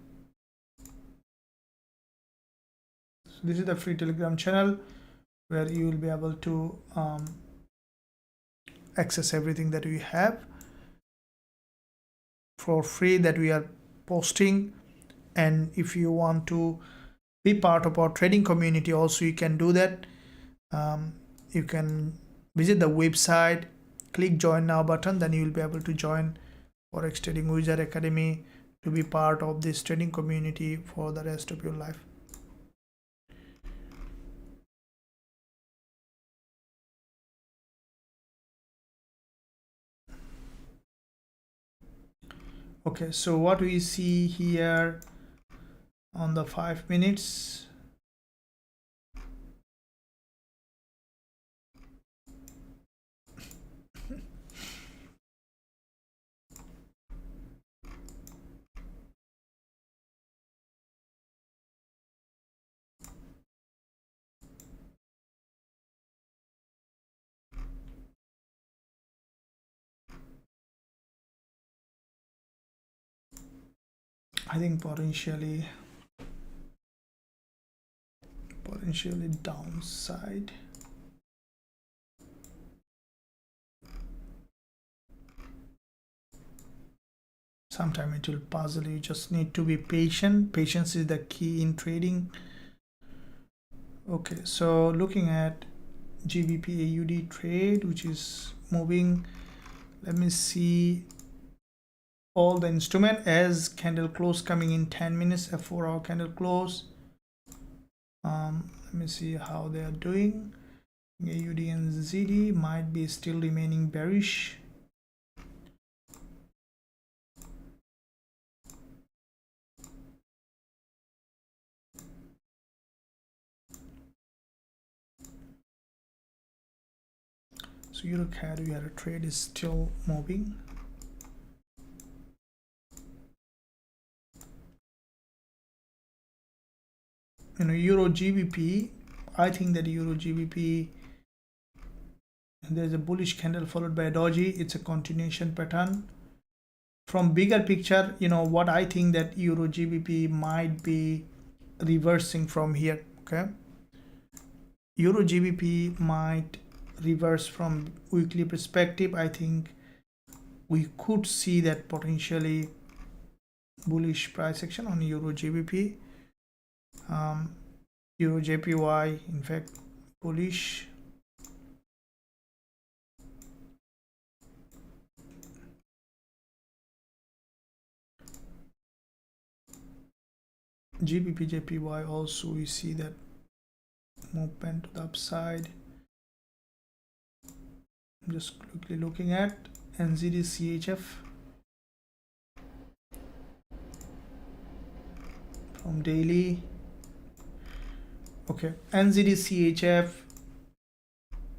So this is the free Telegram channel where you will be able to access everything that we have for free that we are posting. And if you want to be part of our trading community also, you can do that. You can visit the website, click join now button, then you will be able to join Forex Trading Wizard Academy to be part of this trading community for the rest of your life. Okay, so what we see here on the 5 minutes, I think potentially downside. Sometime it will puzzle. You just need to be patient. Patience is the key in trading. Okay, so looking at Gbpusd AUD trade, which is moving, let me see all the instrument as candle close coming in 10 minutes, a 4-hour candle close. Let me see how they are doing. AUD and ZD might be still remaining bearish. So EuroCAD, we had a trade is still moving. You know, Euro GBP, I think that Euro GBP, there's a bullish candle followed by a doji. It's a continuation pattern. from bigger picture, you know what I think, that Euro GBP might be reversing from here. Okay, Euro GBP might reverse from weekly perspective. I think we could see that potentially bullish price action on Euro GBP. Euro JPY, in fact, bullish. GBP JPY also, we see that movement to the upside. I'm just quickly looking at NZD CHF from daily. Okay, NZD CHF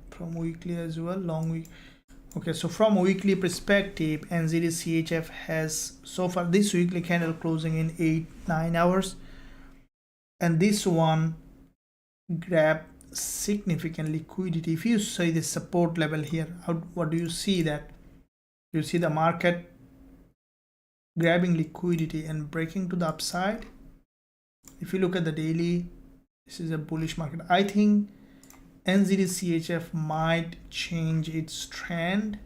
from weekly as well, long week. Okay, so from a weekly perspective, NZD CHF has so far this weekly candle closing in 8-9 hours, and this one grabbed significant liquidity. If you see the support level here, what do you see? That you see the market grabbing liquidity and breaking to the upside. If you look at the daily, this is a bullish market. I think NZD CHF might change its trend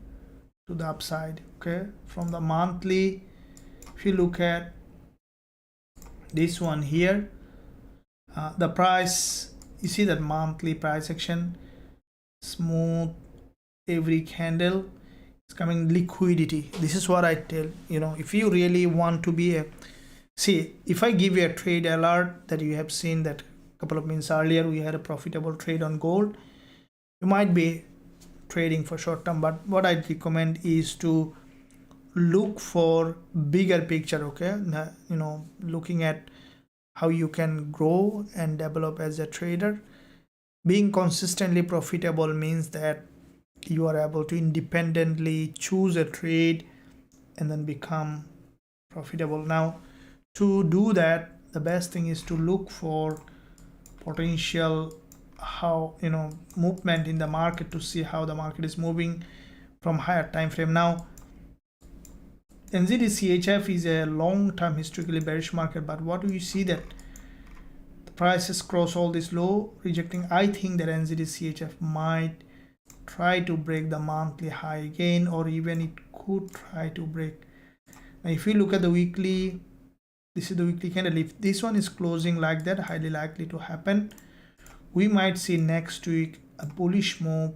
to the upside. Okay, from the monthly, if you look at this one here, the price, you see that monthly price action, smooth, every candle is coming liquidity. This is what I tell, you know, if you really want to be a, see, if I give you a trade alert that you have seen that couple of minutes earlier we had a profitable trade on gold, you might be trading for short term, but what I recommend is to look for bigger picture. Okay, you know, looking at how you can grow and develop as a trader. Being consistently profitable means that you are able to independently choose a trade and then become profitable. Now, to do that, the best thing is to look for potential, how, you know, movement in the market, to see how the market is moving from higher time frame. Now, NZD CHF is a long-term historically bearish market, but what do you see, that the prices cross all this low, rejecting. I think that NZD CHF might try to break the monthly high again, or even it could try to break. Now, if you look at the weekly, this is the weekly candle. If this one is closing like that, highly likely to happen, we might see next week a bullish move,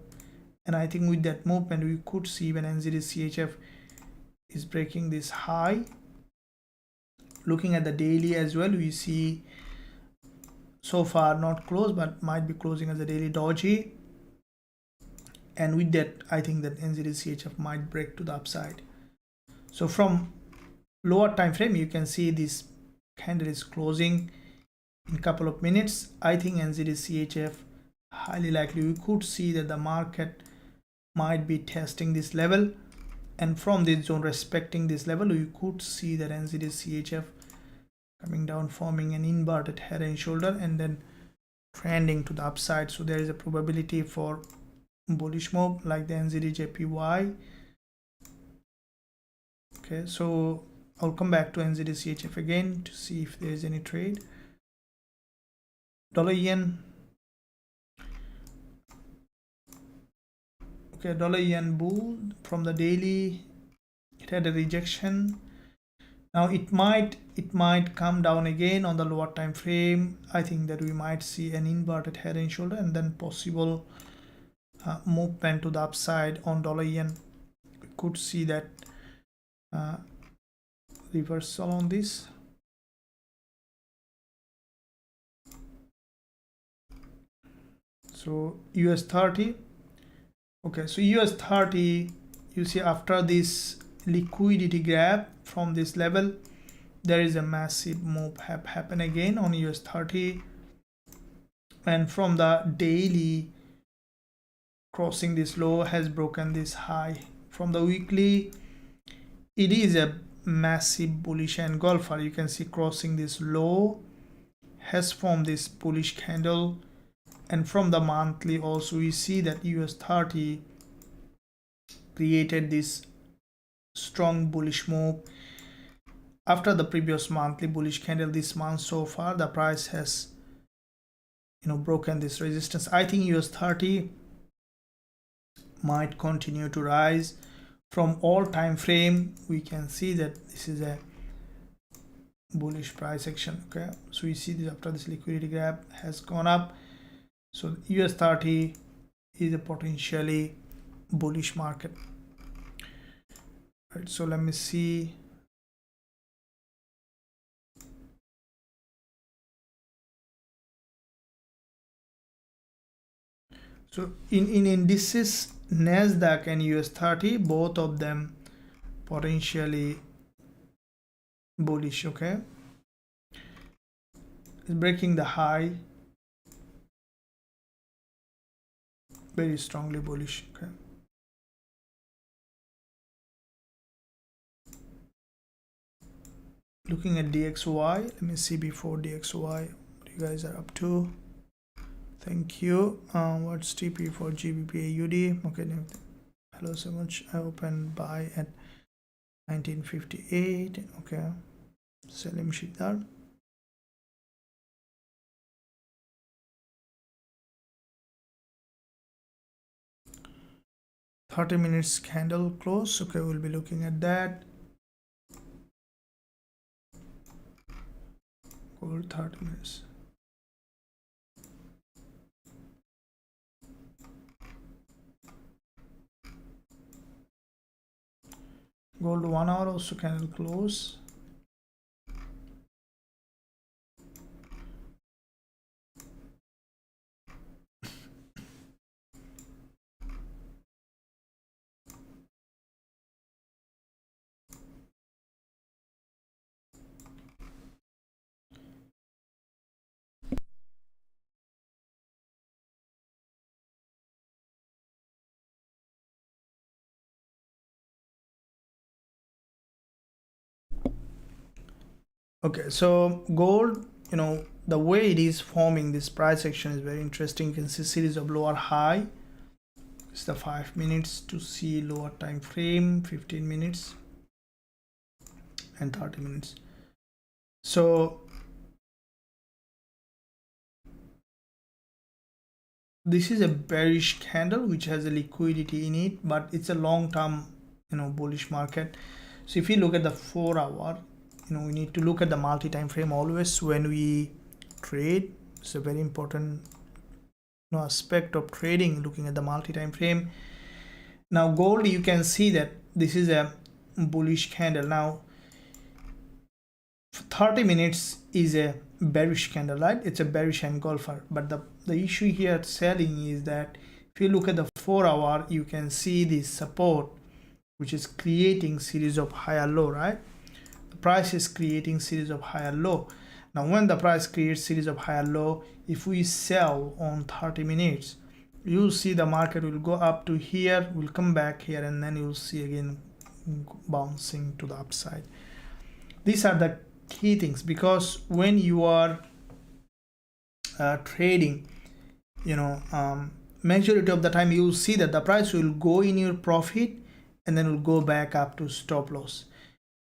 and I think with that movement we could see even NZD CHF is breaking this high. Looking at the daily as well, we see so far not close, but might be closing as a daily doji, and with that I think that NZD CHF might break to the upside. So from lower time frame, you can see this candle is closing in a couple of minutes. I think NZD CHF highly likely we could see that the market might be testing this level, and from this zone respecting this level, we could see that NZD CHF coming down, forming an inverted head and shoulder, and then trending to the upside. So there is a probability for bullish move like the NZD JPY. Okay, so I'll come back to NZD CHF again to see if there is any trade. Dollar yen. Okay, dollar yen bull from the daily, it had a rejection. Now it might come down again on the lower time frame. I think that we might see an inverted head and shoulder, and then possible movement to the upside on dollar yen. We could see that reversal on this. So US30. Okay, so US30, you see after this liquidity grab from this level, there is a massive move happen again on US30, and from the daily, crossing this low, has broken this high. From the weekly, it is a massive bullish engulfer. You can see crossing this low, has formed this bullish candle, and from the monthly also we see that US30 created this strong bullish move, after the previous monthly bullish candle this month so far, the price has broken this resistance. I think US30 might continue to rise. From all time frame we can see that this is a bullish price action. Okay, so we see this after this liquidity grab has gone up, so US30 is a potentially bullish market. Right, so let me see. So in indices NASDAQ and US30, both of them potentially bullish. Okay, it's breaking the high, very strongly bullish. Okay, looking at DXY, let me see before DXY what you guys are up to. Thank you. What's TP for Gbpusd AUD? Okay, hello so much. I opened buy at 1958. Okay, selling Shidar. $30 minutes candle close. Okay, we'll be looking at that. Gold 30 minutes. Gold 1 hour also candle close. Okay, so gold, the way it is forming this price action is very interesting. You can see series of lower high. It's the 5 minutes to see lower time frame, 15 minutes and 30 minutes. So this is a bearish candle which has a liquidity in it, but it's a long-term bullish market. So if you look at the 4 hour, we need to look at the multi-time frame always when we trade. It's a very important aspect of trading, looking at the multi-time frame. Now gold, you can see that this is a bullish candle. Now 30 minutes is a bearish candle, right? It's a bearish engulfer, but the issue here at selling is that if you look at the 4 hour, you can see this support which is creating series of higher low, right? Price is creating series of higher low. Now when the price creates series of higher low, if we sell on 30 minutes, you'll see the market will go up to here, will come back here, and then you'll see again bouncing to the upside. These are the key things, because when you are trading, majority of the time you'll see that the price will go in your profit and then will go back up to stop loss.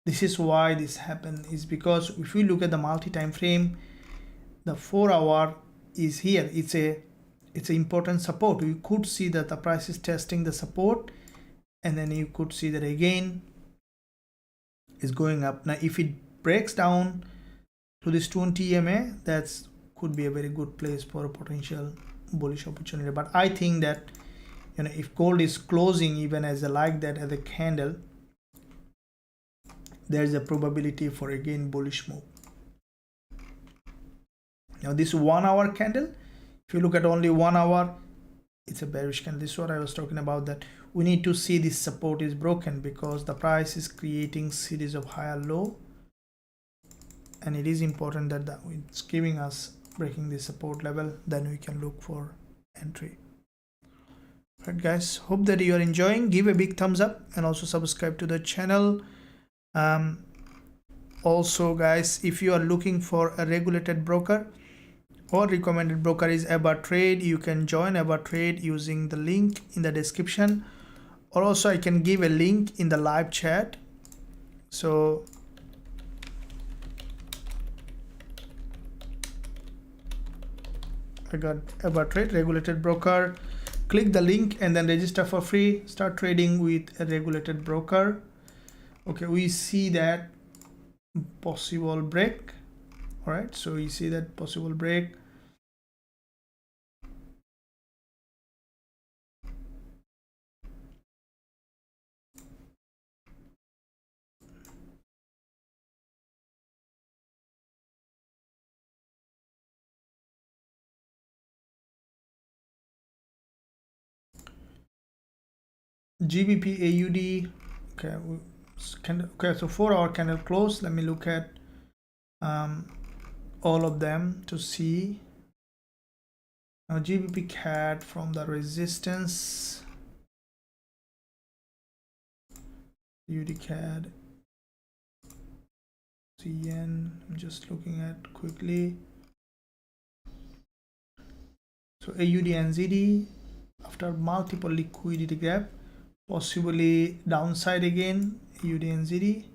This is why this happened, is because if we look at the multi-time frame, the 4 hour is here. It's an important support. You could see that the price is testing the support, and then you could see that again is going up. Now if it breaks down to this 20 EMA, that could be a very good place for a potential bullish opportunity. But I think that if gold is closing even as like that as a candle, there is a probability for again bullish move. Now this 1 hour candle, if you look at only 1 hour, it's a bearish candle. This is what I was talking about, that we need to see this support is broken, because the price is creating series of higher low, and it is important that it's giving us breaking the support level, then we can look for entry. Right guys, hope that you are enjoying. Give a big thumbs up and also subscribe to the channel. Also guys, if you are looking for a regulated broker, or recommended broker is Gbpusd, you can join Gbpusd using the link in the description, or also I can give a link in the live chat. So I got ever trade regulated broker. Click the link and then register for free. Start trading with a regulated broker. Okay, we see that possible break. All right, so we see that possible break. GBP AUD. Okay, okay, so 4-hour candle close. Let me look at all of them to see. Now GBP CAD from the resistance, UD CAD, CN. I'm just looking at quickly. So AUD NZD after multiple liquidity gap, possibly downside again. AUD NZD.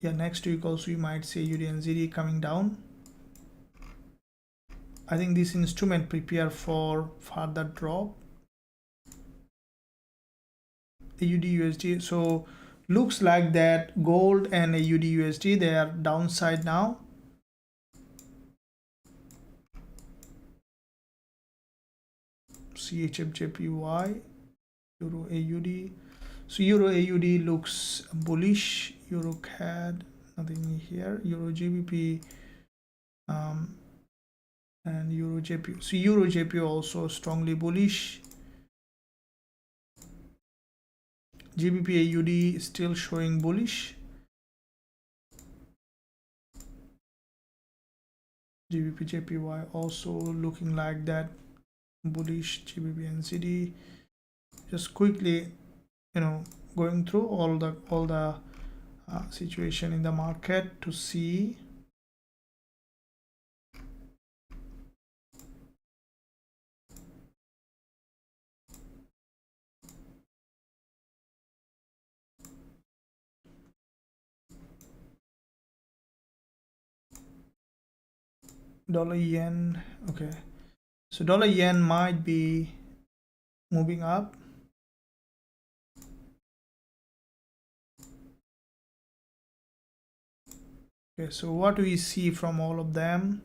Yeah, next week also you might see AUD NZD coming down. I think this instrument prepare for further drop. AUD USD. So looks like that gold and AUD USD, they are downside now. CHFJPY, Euro AUD. So Euro AUD looks bullish. Euro CAD, nothing here. Euro GBP and Euro JPY. So Euro JPY also strongly bullish. GBP AUD still showing bullish. GBP JPY also looking like that bullish. GBP NCD. Just quickly, you know, going through all the situation in the market to see. Dollar yen. Okay, so dollar yen might be moving up. Okay, so what do we see from all of them?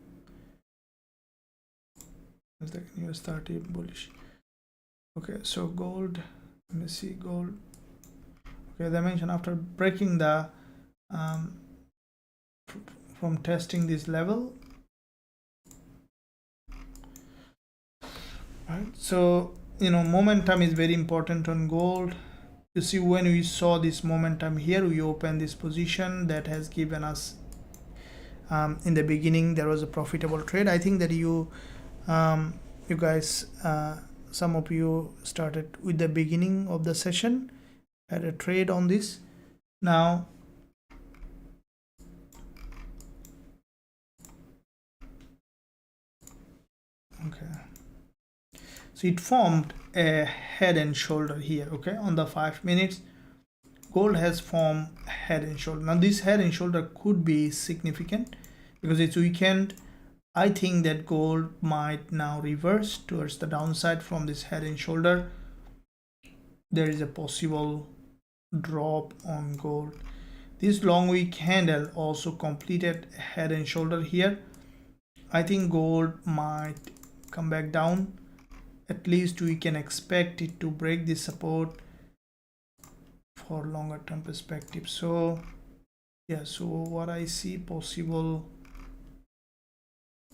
Is like US30 bullish. Okay, so gold, let me see gold. Okay, they mentioned after breaking the from testing this level, right? So you know, momentum is very important on gold. You see, when we saw this momentum here, we opened this position that has given us in the beginning there was a profitable trade. I think that you guys, some of you started with the beginning of the session, had a trade on this. Now okay, so it formed a head and shoulder here. Okay, on the 5 minutes gold has formed head and shoulder. Now this head and shoulder could be significant because it's weekend. I think that gold might now reverse towards the downside from this head and shoulder. There is a possible drop on gold. This long wick candle also completed head and shoulder here. I think gold might come back down. At least we can expect it to break this support for longer term perspective. So yeah, so what I see possible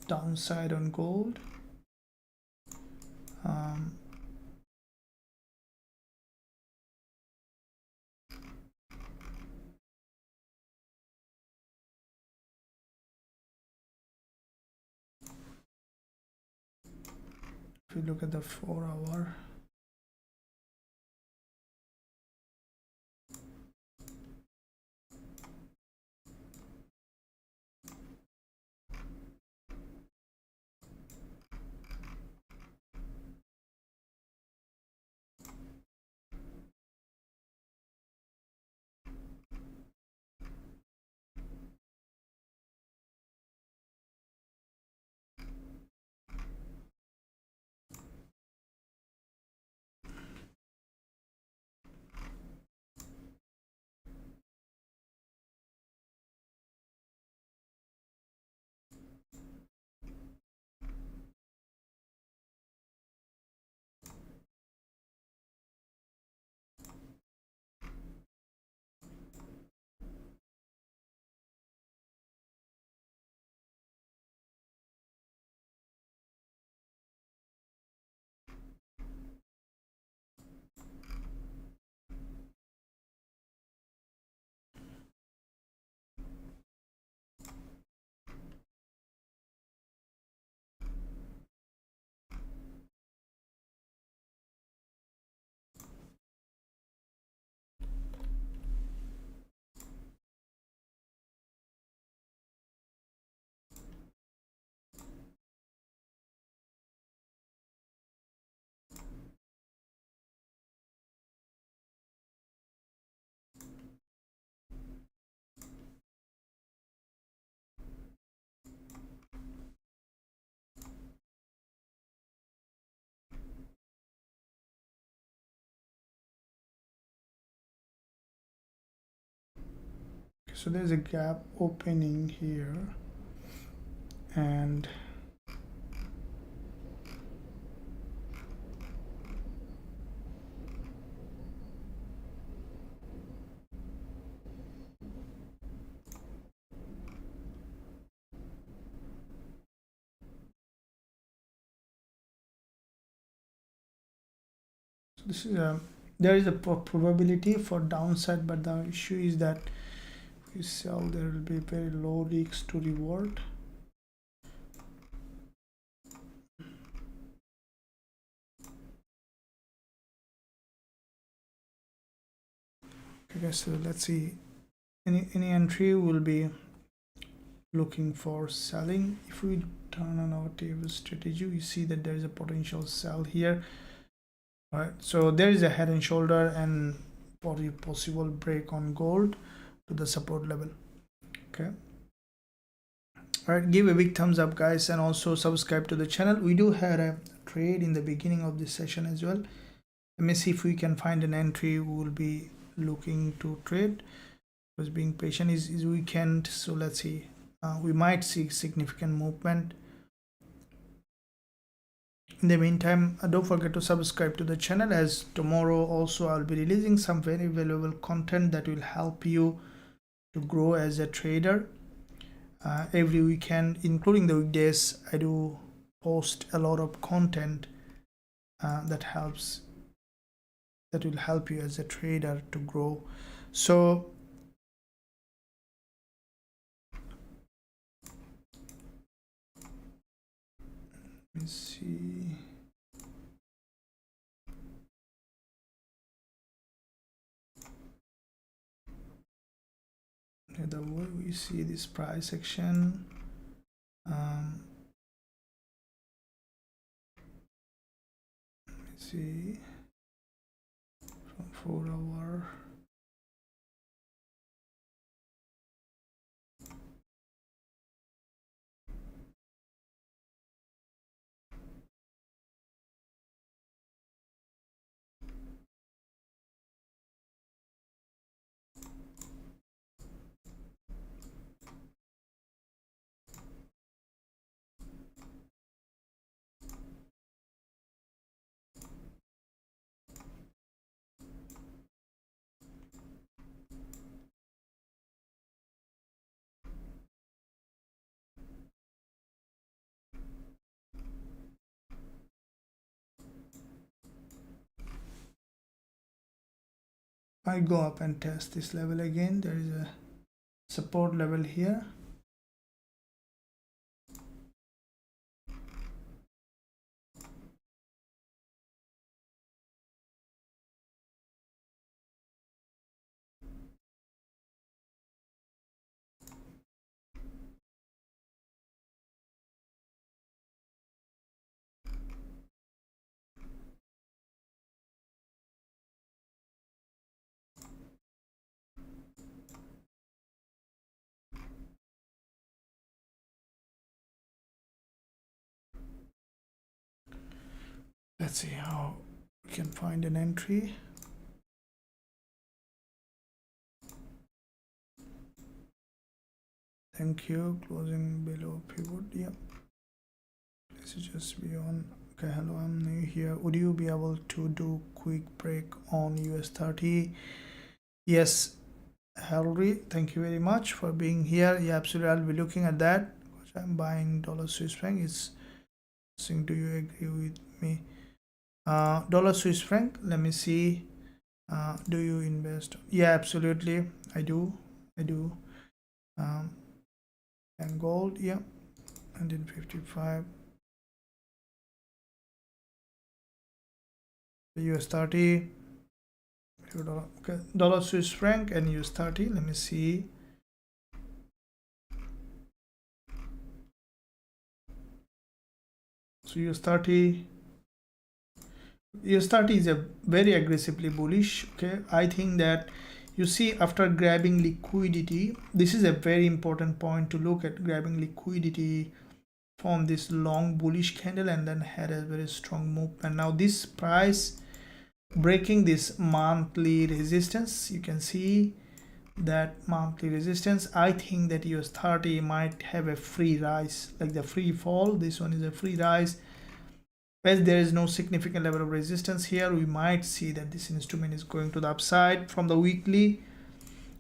downside on gold. If you look at the 4-hour, so there's a gap opening here, and so this is a, there is a probability for downside, but the issue is that if you sell, there will be very low risks to reward. Okay, so let's see, any entry will be looking for selling. If we turn on our table strategy, we see that there is a potential sell here. All right, so there is a head and shoulder and possible break on gold to the support level. Okay, all right, give a big thumbs up, guys, and also subscribe to the channel. We do have a trade in the beginning of this session as well. Let me see if we can find an entry. We will be looking to trade, because being patient is weekend. So let's see, we might see significant movement. In the meantime, don't forget to subscribe to the channel, as tomorrow also I'll be releasing some very valuable content that will help you to grow as a trader. Every weekend, including the weekdays, I do post a lot of content that will help you as a trader to grow. So let me see. The way we see this price action, let me see, from 4 hour. I go up and test this level again. There is a support level here. Let's see how we can find an entry. Thank you. Closing below pivot. Yep. This is just be on. Okay, hello, I'm new here. Would you be able to do quick break on US30? Yes, Hillary, thank you very much for being here. Yeah, absolutely, I'll be looking at that, because I'm buying dollar Swiss franc. It's saying, do you agree with me? Dollar Swiss franc, let me see. Do you invest? Yeah, absolutely, I do. And gold, yeah, 155. The US30, okay, dollar Swiss franc and US30. Let me see. So US30 is a very aggressively bullish. Okay, I think that, you see, after grabbing liquidity, this is a very important point to look at, grabbing liquidity from this long bullish candle and then had a very strong movement. Now this price breaking this monthly resistance, you can see that monthly resistance. I think that US30 might have a free rise, like the free fall. This one is a free rise. As there is no significant level of resistance here, we might see that this instrument is going to the upside. From the weekly,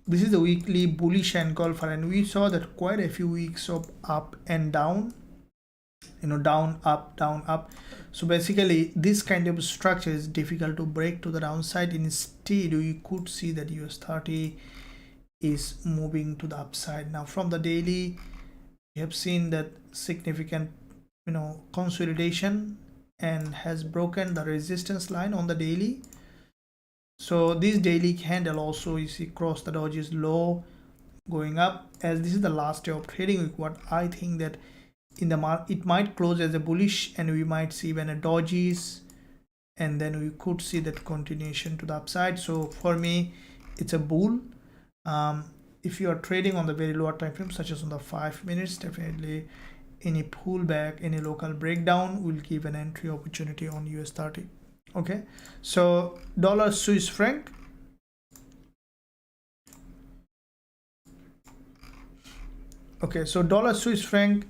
this is the weekly bullish engulfer, and we saw that quite a few weeks of up and down, down, up. So basically this kind of structure is difficult to break to the downside. Instead, we could see that US30 is moving to the upside. Now from the daily, we have seen that significant consolidation and has broken the resistance line on the daily. So this daily candle also, you see, cross the dodges low, going up. As this is the last day of trading week, what I think that in the market it might close as a bullish, and we might see even a dodges, and then we could see that continuation to the upside. So for me, it's a bull. If you are trading on the very lower time frame, such as on the 5 minutes, definitely any pullback, any local breakdown will give an entry opportunity on US30. Okay, so dollar Swiss franc. Okay, so dollar Swiss franc,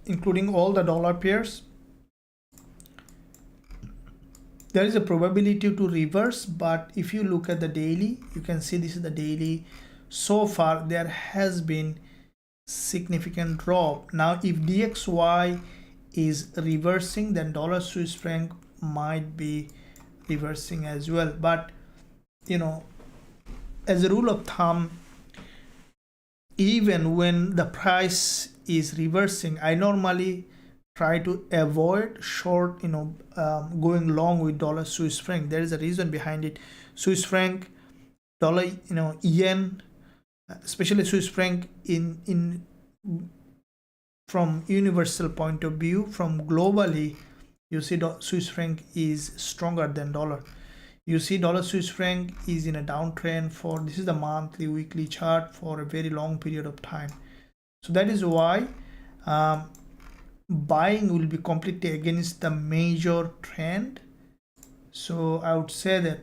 including all the dollar pairs, there is a probability to reverse, but if you look at the daily, you can see this is the daily. So far there has been significant drop. Now if DXY is reversing, then dollar Swiss franc might be reversing as well. But as a rule of thumb, even when the price is reversing, I normally try to avoid short, going long with dollar Swiss franc. There is a reason behind it. Swiss franc, dollar, yen, especially Swiss franc in from universal point of view, from globally, you see Swiss franc is stronger than dollar. You see dollar Swiss franc is in a downtrend for, this is the monthly, weekly chart, for a very long period of time. So that is why buying will be completely against the major trend. So I would say that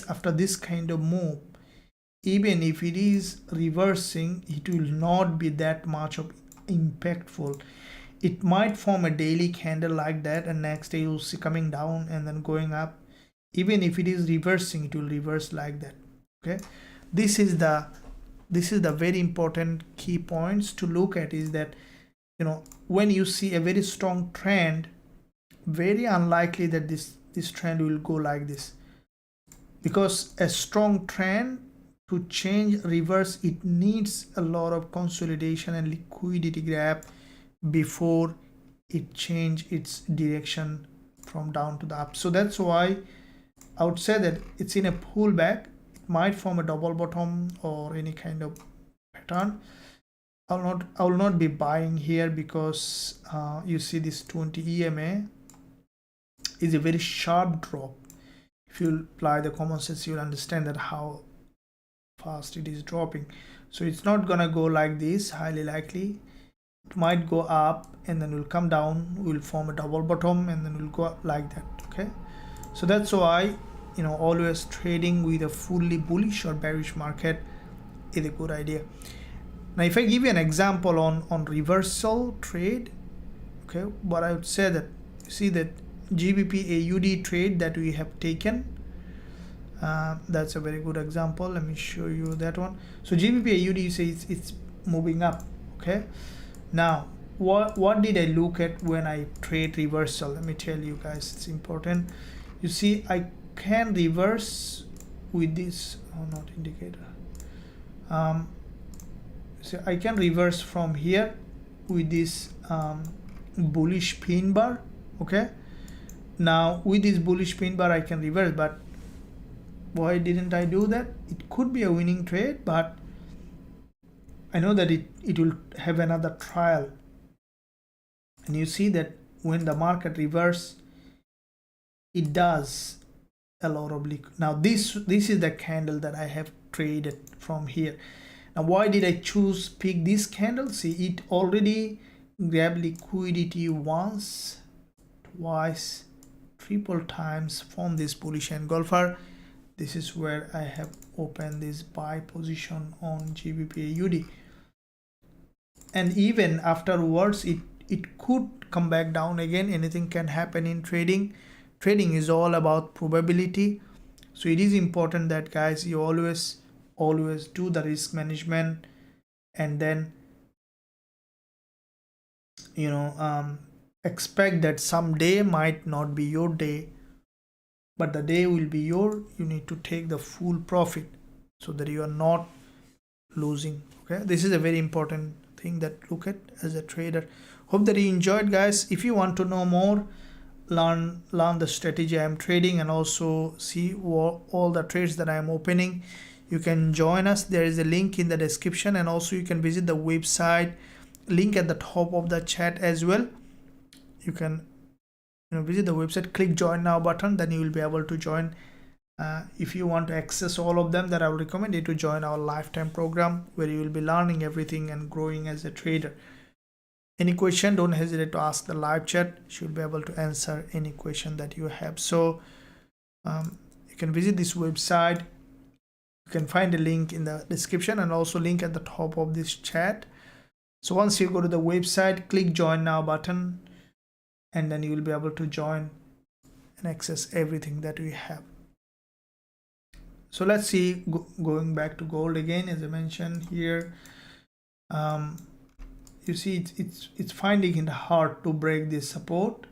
after this kind of move, even if it is reversing, it will not be that much of impactful. It might form a daily candle like that, and next day you'll see coming down and then going up. Even if it is reversing, it will reverse like that. Okay, this is the very important key points to look at, is that when you see a very strong trend, very unlikely that this trend will go like this, because a strong trend to change reverse, it needs a lot of consolidation and liquidity grab before it change its direction from down to the up. So that's why I would say that it's in a pullback. It might form a double bottom or any kind of pattern. I will not be buying here, because you see this 20 EMA is a very sharp drop. If you apply the common sense, you'll understand that how fast it is dropping. So it's not gonna go like this, highly likely. It might go up and then will come down, will form a double bottom, and then will go up like that. Okay, so that's why always trading with a fully bullish or bearish market is a good idea. Now if I give you an example on reversal trade, okay, what I would say that, you see that GBP AUD trade that we have taken, that's a very good example. Let me show you that one. So GBP AUD, you see it's moving up. Okay, now what did I look at when I trade reversal? Let me tell you guys, it's important. You see, I can reverse with this, not indicator. So I can reverse from here with this bullish pin bar. Okay, now with this bullish pin bar I can reverse, but why didn't I do that? It could be a winning trade, but I know that it will have another trial. And you see that when the market reverse, it does a lot of liquid. Now this is the candle that I have traded from here. Now why did I pick this candle? See, it already grabbed liquidity once, twice, triple times from this bullish engulfer. this is where I have opened this buy position on GBP/USD, and even afterwards it could come back down again. Anything can happen in trading. Trading is all about probability, so it is important that, guys, you always do the risk management, and then expect that some day might not be your day, but the day will be you need to take the full profit so that you are not losing. Okay, this is a very important thing that look at as a trader. Hope that you enjoyed, guys. If you want to know more, learn the strategy I am trading, and also see all the trades that I am opening, you can join us. There is a link in the description, and also you can visit the website, link at the top of the chat as well. You can visit the website, click join now button, then you will be able to join. If you want to access all of them, that I would recommend you to join our lifetime program, where you will be learning everything and growing as a trader. Any question, don't hesitate to ask the live chat. She'll be able to answer any question that you have. So you can visit this website. You can find a link in the description, and also link at the top of this chat. So once you go to the website, click join now button, and then you will be able to join and access everything that we have. So let's see, going back to gold again, as I mentioned here, you see it's finding it hard to break this support.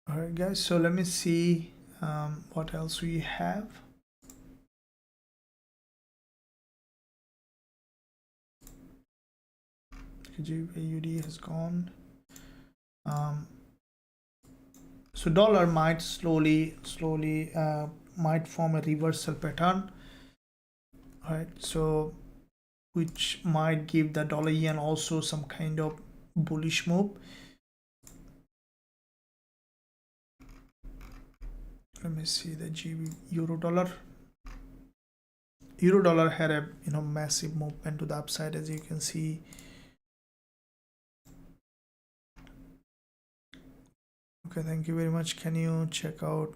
All right, guys, so let me see what else we have. GBP/USD has gone. So dollar might slowly might form a reversal pattern. All right, so which might give the dollar yen also some kind of bullish move. Let me see the euro dollar. Euro dollar had a massive movement to the upside, as you can see. Okay, thank you very much. Can you check out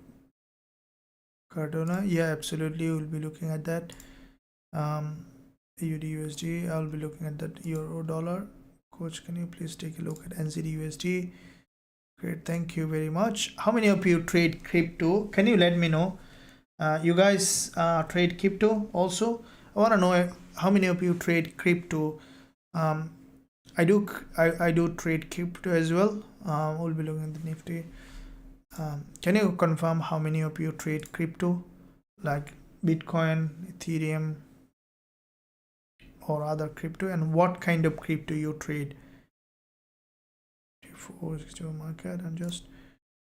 Cardona? Yeah, absolutely. We'll be looking at that. AUD/USD, I'll be looking at that euro dollar. Coach, can you please take a look at NZD/USD? Great, thank you very much. How many of you trade crypto? Can you let me know? You guys trade crypto also? I want to know how many of you trade crypto. I do trade crypto as well. We'll be looking at the Nifty. Can you confirm how many of you trade crypto, like Bitcoin, Ethereum, or other crypto, and what kind of crypto you trade? 462 market and just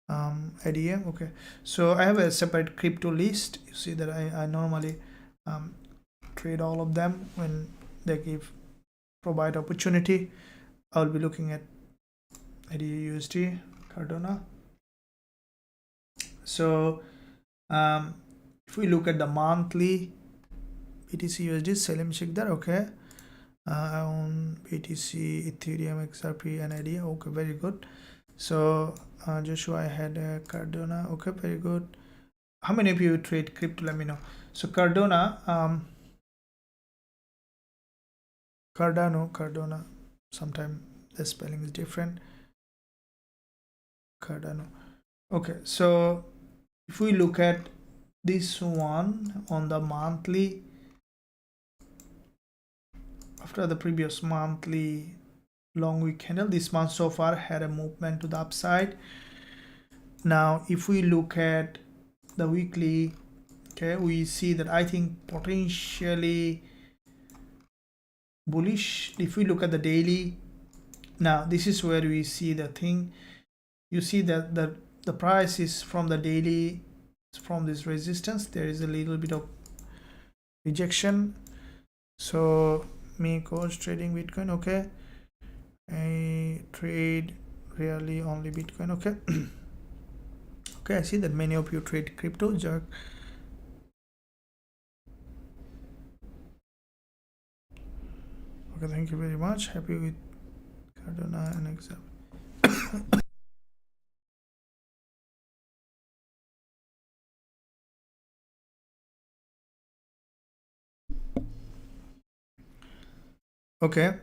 ADM. Okay, so I have a separate crypto list. You see that I normally trade all of them when they provide opportunity. I'll be looking at AUD/USD, Cardona. So if we look at the monthly BTC/USD, Selim Shikdar, okay, on BTC, Ethereum, XRP, and idea. Okay, very good. So Joshua, I had Cardona. Okay, very good. How many of you trade crypto? Let me know. So Cardona, Cardano. Sometimes the spelling is different. Cardano. Okay, so if we look at this one on the monthly, after the previous monthly long wick candle, this month so far had a movement to the upside. Now if we look at the weekly, okay, we see that I think potentially bullish. If we look at the daily, now this is where we see the thing. You see that the price is from the daily, from this resistance, there is a little bit of rejection. So me, coach, trading Bitcoin. Okay, I trade rarely, only Bitcoin. Okay. Okay, I see that many of you trade crypto. Jack. Okay, thank you very much. Happy with Cardano and example. Okay.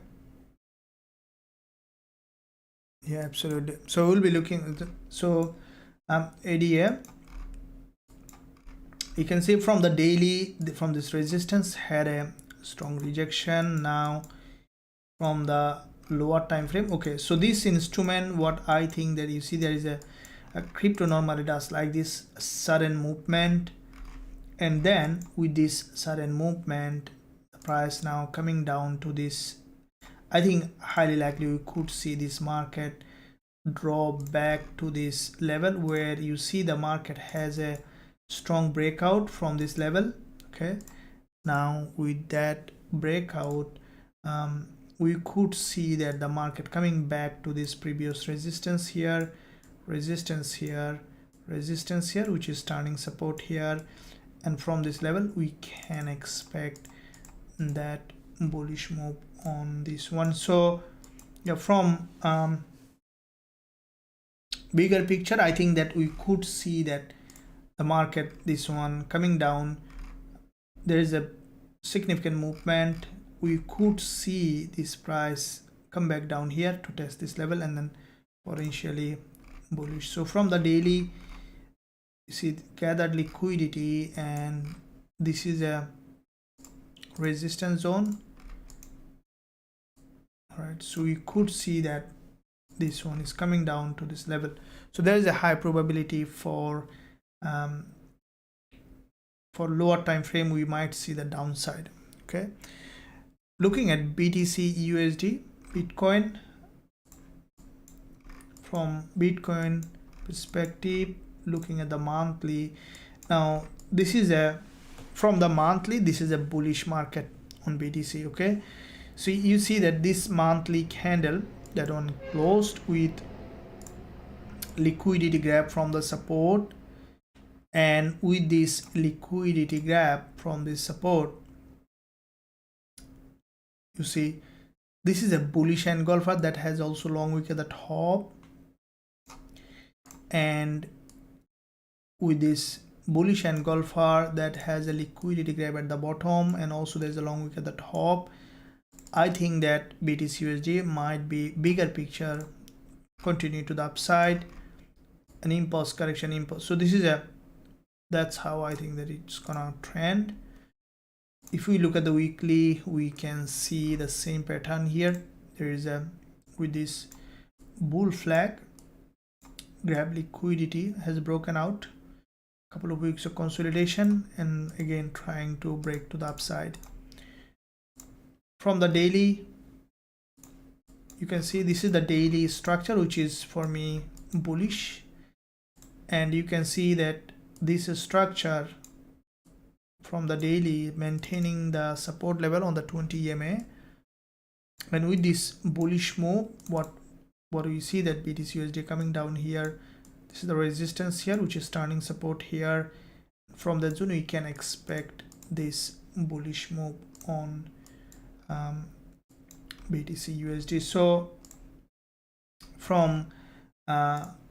Yeah, absolutely. So we'll be looking at ADA. You can see from the daily, from this resistance had a strong rejection. Now from the lower time frame. Okay, so this instrument, what I think that you see there is a crypto normally does like this sudden movement, and then with this sudden movement, the price now coming down to this. I think highly likely we could see this market drop back to this level where you see the market has a strong breakout from this level. Okay, now with that breakout, we could see that the market coming back to this previous resistance here, resistance here, resistance here, which is turning support here, and from this level we can expect that bullish move on this one. So yeah, from bigger picture, I think that we could see that the market, this one coming down, there is a significant movement. We could see this price come back down here to test this level and then potentially bullish. So from the daily, you see gathered liquidity, and this is a resistance zone. All right, so we could see that this one is coming down to this level. So there is a high probability for lower time frame we might see the downside. Okay, looking at BTC USD, Bitcoin, from Bitcoin perspective, looking at the monthly, now this is a, from the monthly, this is a bullish market on BTC. Okay, so you see that this monthly candle, that one closed with liquidity grab from the support, and with this liquidity grab from this support, you see this is a bullish engulfer that has also long wick at the top, and with this bullish engulfer that has a liquidity grab at the bottom, and also there's a long wick at the top. I think that BTC USD might be bigger picture continue to the upside, an impulse correction impulse. So this is a, that's how I think that it's gonna trend. If we look at the weekly, we can see the same pattern here. There is a, with this bull flag, grab liquidity has broken out, couple of weeks of consolidation, and again trying to break to the upside. From the daily, you can see this is the daily structure, which is for me bullish, and you can see that this structure from the daily maintaining the support level on the 20 EMA, and with this bullish move, what we see that BTC USD coming down here, this is the resistance here, which is turning support here. From that zone we can expect this bullish move on BTC USD. So from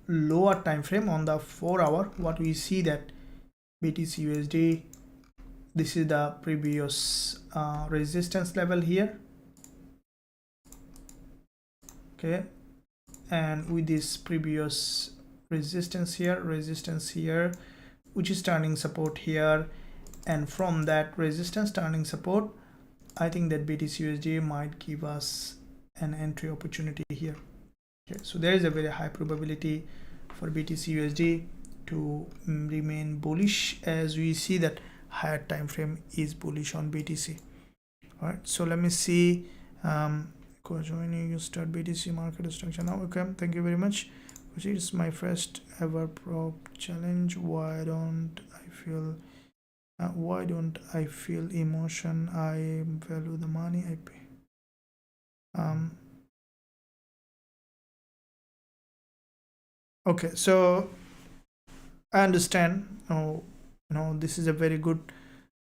lower time frame on the 4 hour, what we see that BTC USD, this is the previous resistance level here. Okay, and with this previous resistance here, which is turning support here, and from that resistance turning support, I think that BTC USD might give us an entry opportunity here. Okay, so there is a very high probability for BTC USD to remain bullish, as we see that higher time frame is bullish on BTC. All right, so let me see. Joining you start BTC market structure now. Okay, thank you very much. It's my first ever prop challenge. Why don't I feel emotion? I value the money I pay. Okay, so I understand. This is a very good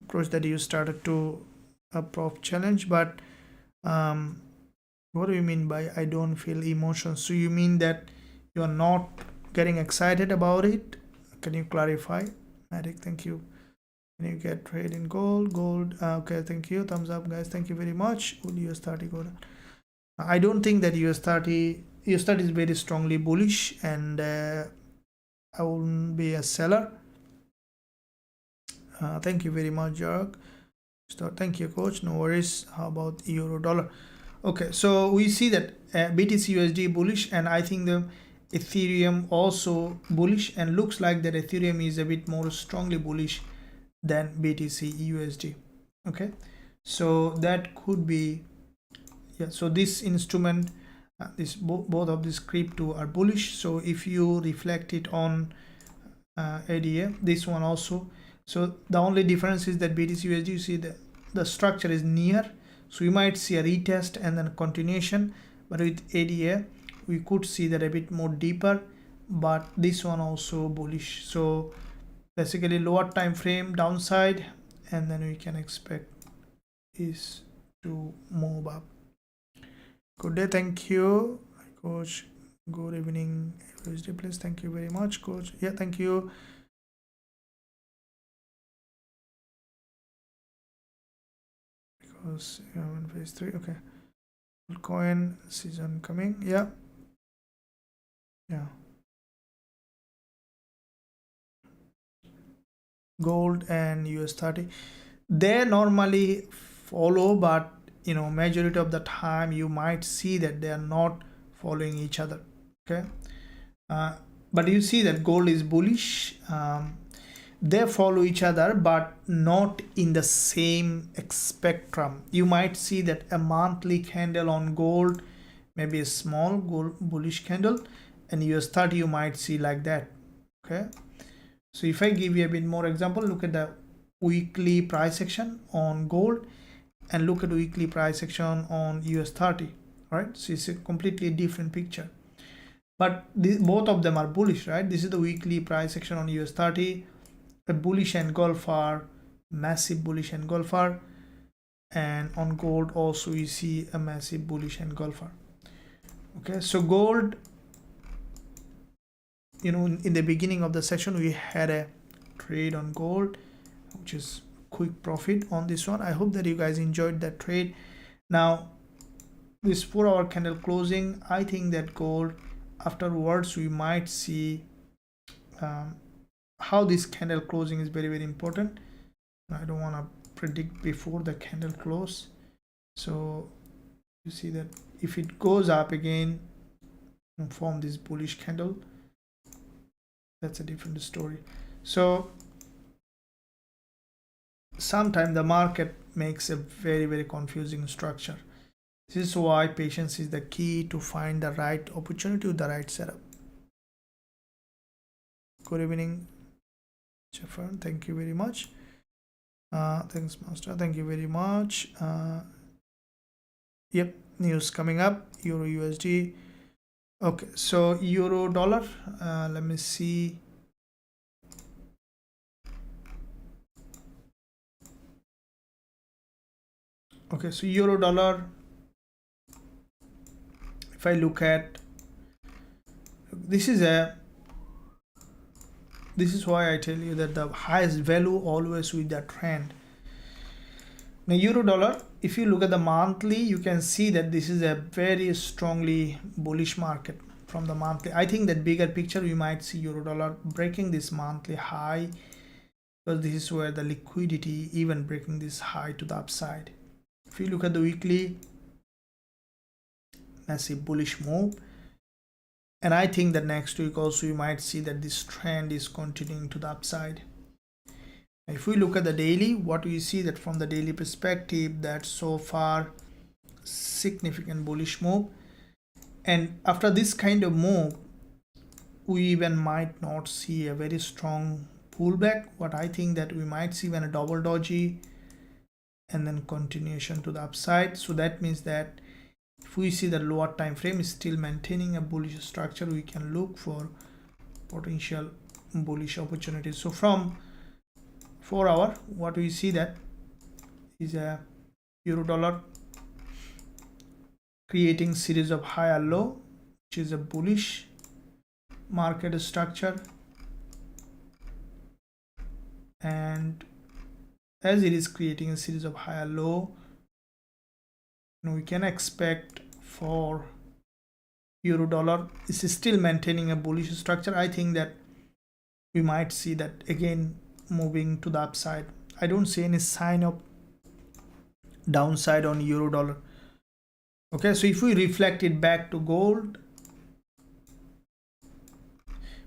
approach that you started to a prop challenge, but what do you mean by I don't feel emotions? So you mean that you're not getting excited about it? Can you clarify? Matic, thank you. Can you get trade in gold? Okay, thank you. Thumbs up, guys. Thank you very much. Will US30 go down? I don't think that US30 is very strongly bullish, and I wouldn't be a seller. Thank you very much, Jark. Thank you, coach. No worries. How about euro dollar? Okay, so we see that BTC USD bullish, and I think the Ethereum also bullish, and looks like that Ethereum is a bit more strongly bullish than BTC USD. Okay, so that could be, yeah. So this instrument, both of these crypto are bullish. So if you reflect it on ADA, this one also. So the only difference is that BTC USD, you see the structure is near, so you might see a retest and then a continuation, but with ADA we could see that a bit more deeper, but this one also bullish. So basically lower time frame downside, and then we can expect is to move up. Good day, thank you, coach. Good evening, Usdjpy, please. Thank you very much, coach. Yeah, thank you. Because in phase 3, okay. Coin season coming, yeah. Gold and US30, they normally follow, but majority of the time you might see that they are not following each other. Okay, but you see that gold is bullish. They follow each other, but not in the same spectrum. You might see that a monthly candle on gold, maybe a small gold bullish candle, and US30 you might see like that. Okay, so if I give you a bit more example, look at the weekly price action on gold and look at the weekly price action on US30, right? So it's a completely different picture, but both of them are bullish, right? This is the weekly price action on US30, a bullish engulfer, massive bullish engulfer, and on gold also you see a massive bullish engulfer. Okay, so gold, in the beginning of the session we had a trade on gold, which is quick profit on this one. I hope that you guys enjoyed that trade. Now this 4-hour candle closing, I think that gold afterwards we might see how this candle closing is very, very important. I don't want to predict before the candle close. So you see that if it goes up again and form this bullish candle, that's a different story. So sometimes the market makes a very, very confusing structure. This is why patience is the key to find the right opportunity with the right setup. Good evening, Jeffern. Thank you very much. Thanks, Master. Thank you very much. Yep, news coming up. Euro USD. Okay, so euro dollar. Let me see. Okay, so euro dollar, if I look at, this is why I tell you that the highest value always with the trend. Now euro dollar, if you look at the monthly, you can see that this is a very strongly bullish market from the monthly. I think that bigger picture we might see euro dollar breaking this monthly high, because this is where the liquidity even breaking this high to the upside. If you look at the weekly, massive bullish move, and I think that next week also you might see that this trend is continuing to the upside. If we look at the daily, what we see that from the daily perspective, that so far significant bullish move, and after this kind of move we even might not see a very strong pullback. What I think that we might see when a double doji and then continuation to the upside. So that means that if we see the lower time frame is still maintaining a bullish structure, we can look for potential bullish opportunities. So from 4 hour, what we see that is a euro dollar creating series of higher low, which is a bullish market structure, and as it is creating a series of higher low, we can expect for euro dollar is still maintaining a bullish structure. I think that we might see that again moving to the upside. I don't see any sign of downside on euro dollar. Okay, so if we reflect it back to gold,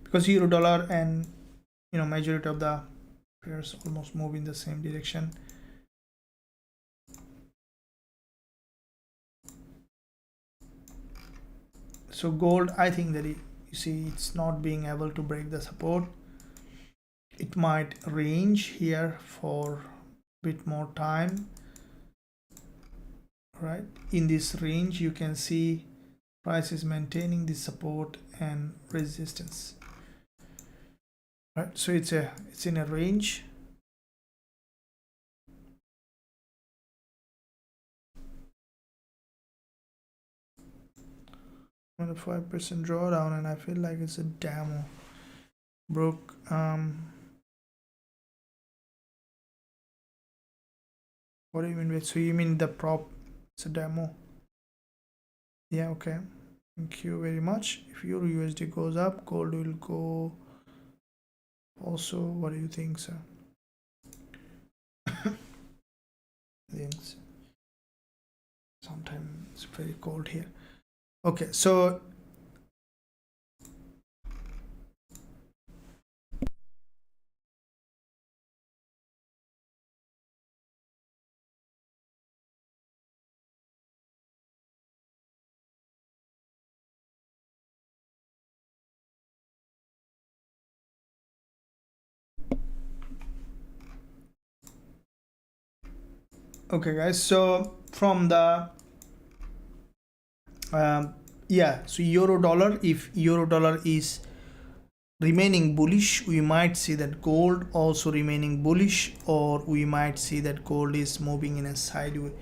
because euro dollar and majority of the pairs almost move in the same direction. So gold, I think that you see it's not being able to break the support. It might range here for a bit more time, right? In this range you can see price is maintaining the support and resistance, right? So it's in a range. On a 5% drawdown, and I feel like it's a demo. Broke what do you mean by, so you mean the prop? It's a demo. Yeah, okay, thank you very much. If your USD goes up, gold will go also. What do you think, sir? Sometimes it's very cold here. Okay, so okay guys, so from the yeah, so euro dollar, if euro dollar is remaining bullish, we might see that gold also remaining bullish, or we might see that gold is moving in a sideways,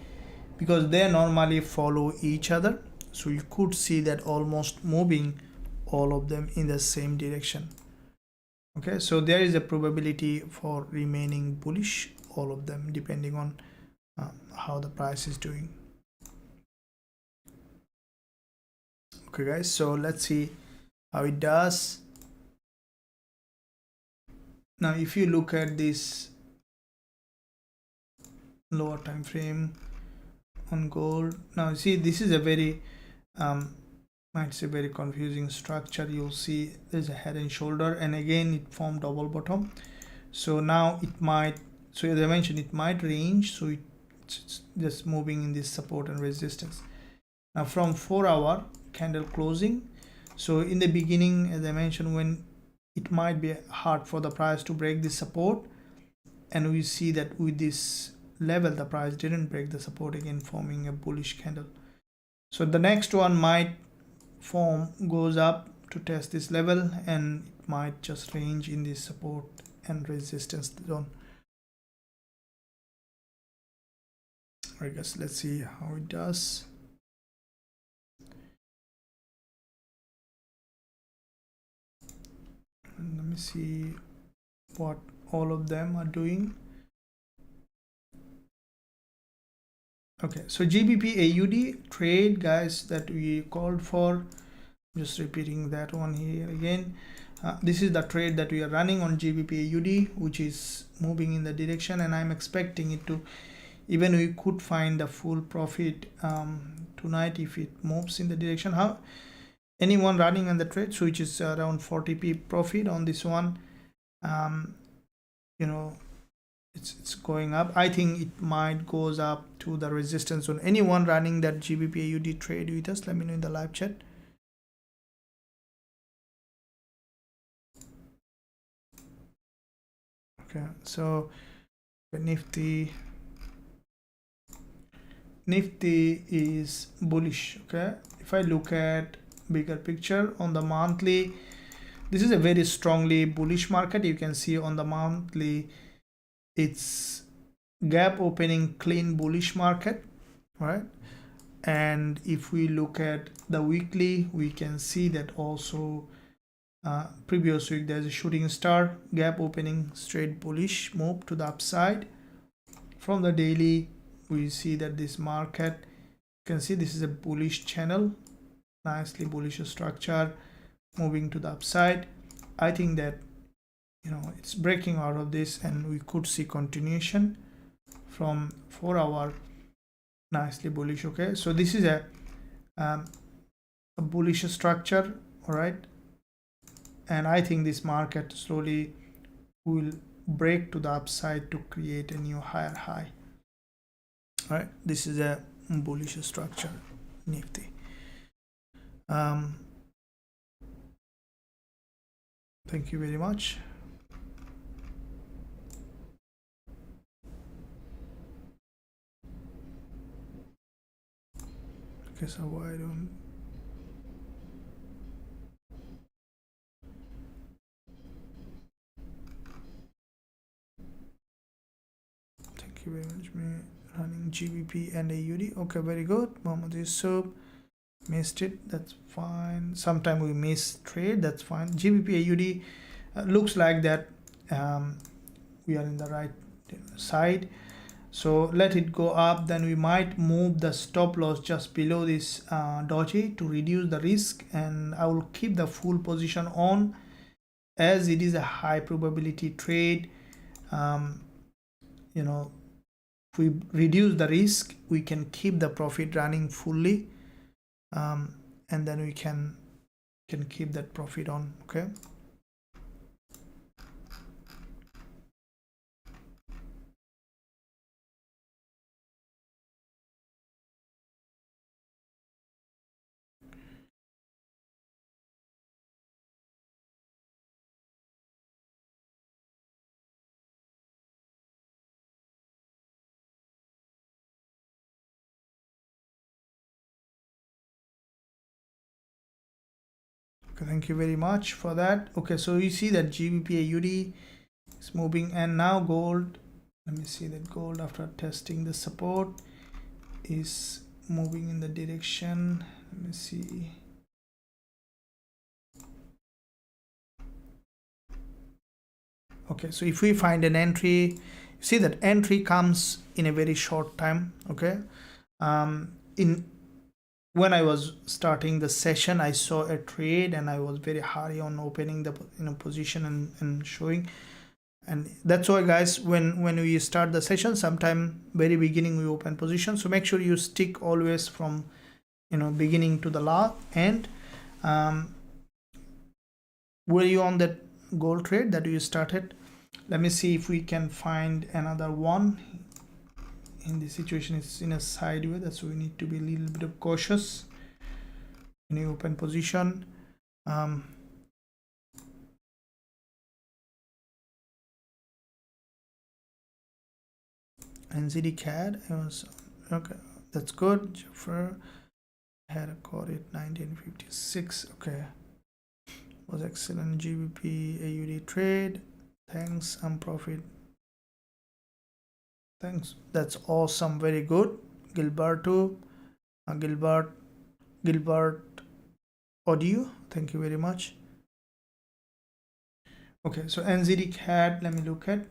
because they normally follow each other. So you could see that almost moving all of them in the same direction. Okay, so there is a probability for remaining bullish, all of them, depending on how the price is doing. Okay guys, so let's see how it does. Now if you look at this lower time frame on gold, now see this is a very might say very confusing structure. You'll see there's a head and shoulder, and again it formed double bottom. So now it might, so as I mentioned, it might range, so it's just moving in this support and resistance. Now from 4 hour candle closing, so in the beginning, as I mentioned, when it might be hard for the price to break this support, and we see that with this level the price didn't break the support, again forming a bullish candle. So the next one might form, goes up to test this level, and it might just range in this support and resistance zone. I guess let's see how it does. And let me see what all of them are doing. Okay, so GBP AUD trade, guys, that we called for, just repeating that one here again. This is the trade that we are running on GBP AUD, which is moving in the direction, and I'm expecting it to, even we could find the full profit tonight if it moves in the direction. How anyone running on the trade, so which is around 40p profit on this one, it's going up. I think it might goes up to the resistance zone. Anyone running that GBP AUD trade with us, let me know in the live chat. Okay, so Nifty is bullish. Okay, if I look at bigger picture on the monthly, this is a very strongly bullish market. You can see on the monthly it's gap opening clean bullish market, right? And if we look at the weekly, we can see that also previous week there's a shooting star gap opening straight bullish move to the upside. From the daily, we see that this market, you can see this is a bullish channel, nicely bullish structure moving to the upside. I think that, you know, it's breaking out of this and we could see continuation from 4 hour nicely bullish. Okay, so this is a bullish structure, all right, and I think this market slowly will break to the upside to create a new higher high. All right, this is a bullish structure, Nifty. Thank you very much. Okay, so why don't thank you very much. Me running Gbp and AUD. Okay, very good. Mohammed Yusuf missed it, that's fine. Sometime we miss trade, that's fine. Gbp AUD looks like that we are in the right side, so let it go up, then we might move the stop loss just below this doji to reduce the risk, and I will keep the full position on as it is a high probability trade. You know, if we reduce the risk, we can keep the profit running fully, and then we can keep that profit on. Okay, thank you very much for that. Okay, so you see that Gbp AUD is moving, and now gold, let me see that gold after testing the support is moving in the direction. Let me see. Okay, so if we find an entry, see that entry comes in a very short time. Okay, when I was starting the session, I saw a trade and I was very hurry on opening the position and showing, and that's why guys, when we start the session, sometime very beginning we open position, so make sure you stick always from beginning to the last end. Were you on that gold trade that you started? Let me see if we can find another one. In this situation, it's in a sideways, that's why we need to be a little bit of cautious when you open position. NZD CAD, I was okay, that's good. Jaffer had a caught it 1956. Okay, was excellent. GBP AUD trade, thanks. Profit, thanks, that's awesome, very good. Gilbert audio, thank you very much. Okay, so NZD CAD, let me look at.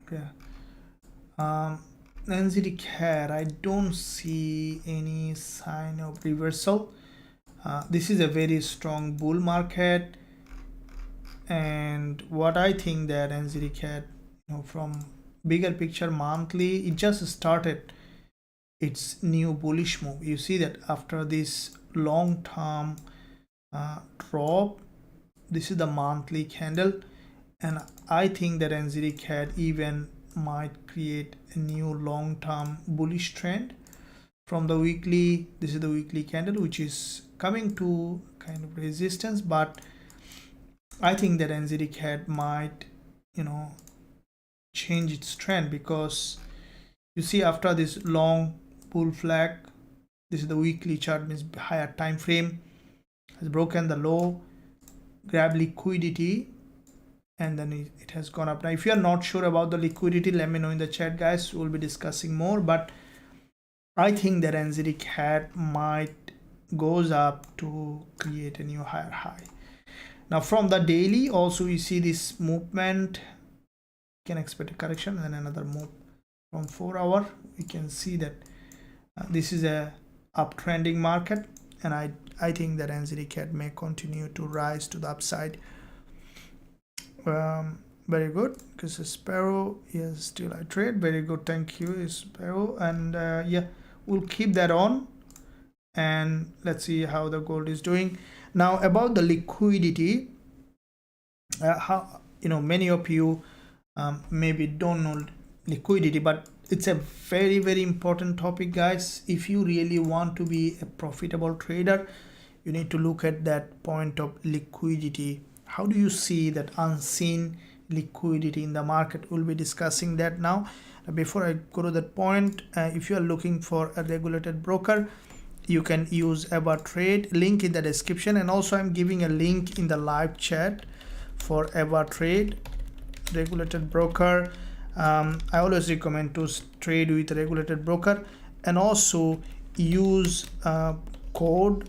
Okay, NZD CAD, I don't see any sign of reversal. This is a very strong bull market, and what I think that NZD CAD, from bigger picture monthly, it just started its new bullish move. You see that after this long term drop, this is the monthly candle, and I think that NZD CAD even might create a new long-term bullish trend. From the weekly, this is the weekly candle which is coming to kind of resistance, but I think that NZD CAD might change its trend, because you see after this long bull flag, this is the weekly chart, means higher time frame, has broken the low, grab liquidity, and then it has gone up. Now if you are not sure about the liquidity, let me know in the chat, guys. We'll be discussing more, but I think that NZD might goes up to create a new higher high. Now from the daily also you see this movement, can expect a correction and then another move. From 4 hour we can see that this is a uptrending market, and I think that NZD may continue to rise to the upside. Very good, because Sparrow, yes, still I trade. Very good, thank you Sparrow. And yeah, we'll keep that on, and let's see how the gold is doing. Now about the liquidity, how many of you maybe don't know liquidity, but it's a very, very important topic, guys. If you really want to be a profitable trader, you need to look at that point of liquidity. How do you see that unseen liquidity in the market? We'll be discussing that now. Before I go to that point, if you are looking for a regulated broker, you can use Trade, link in the description, and also I'm giving a link in the live chat for Trade regulated broker. I always recommend to trade with a regulated broker, and also use code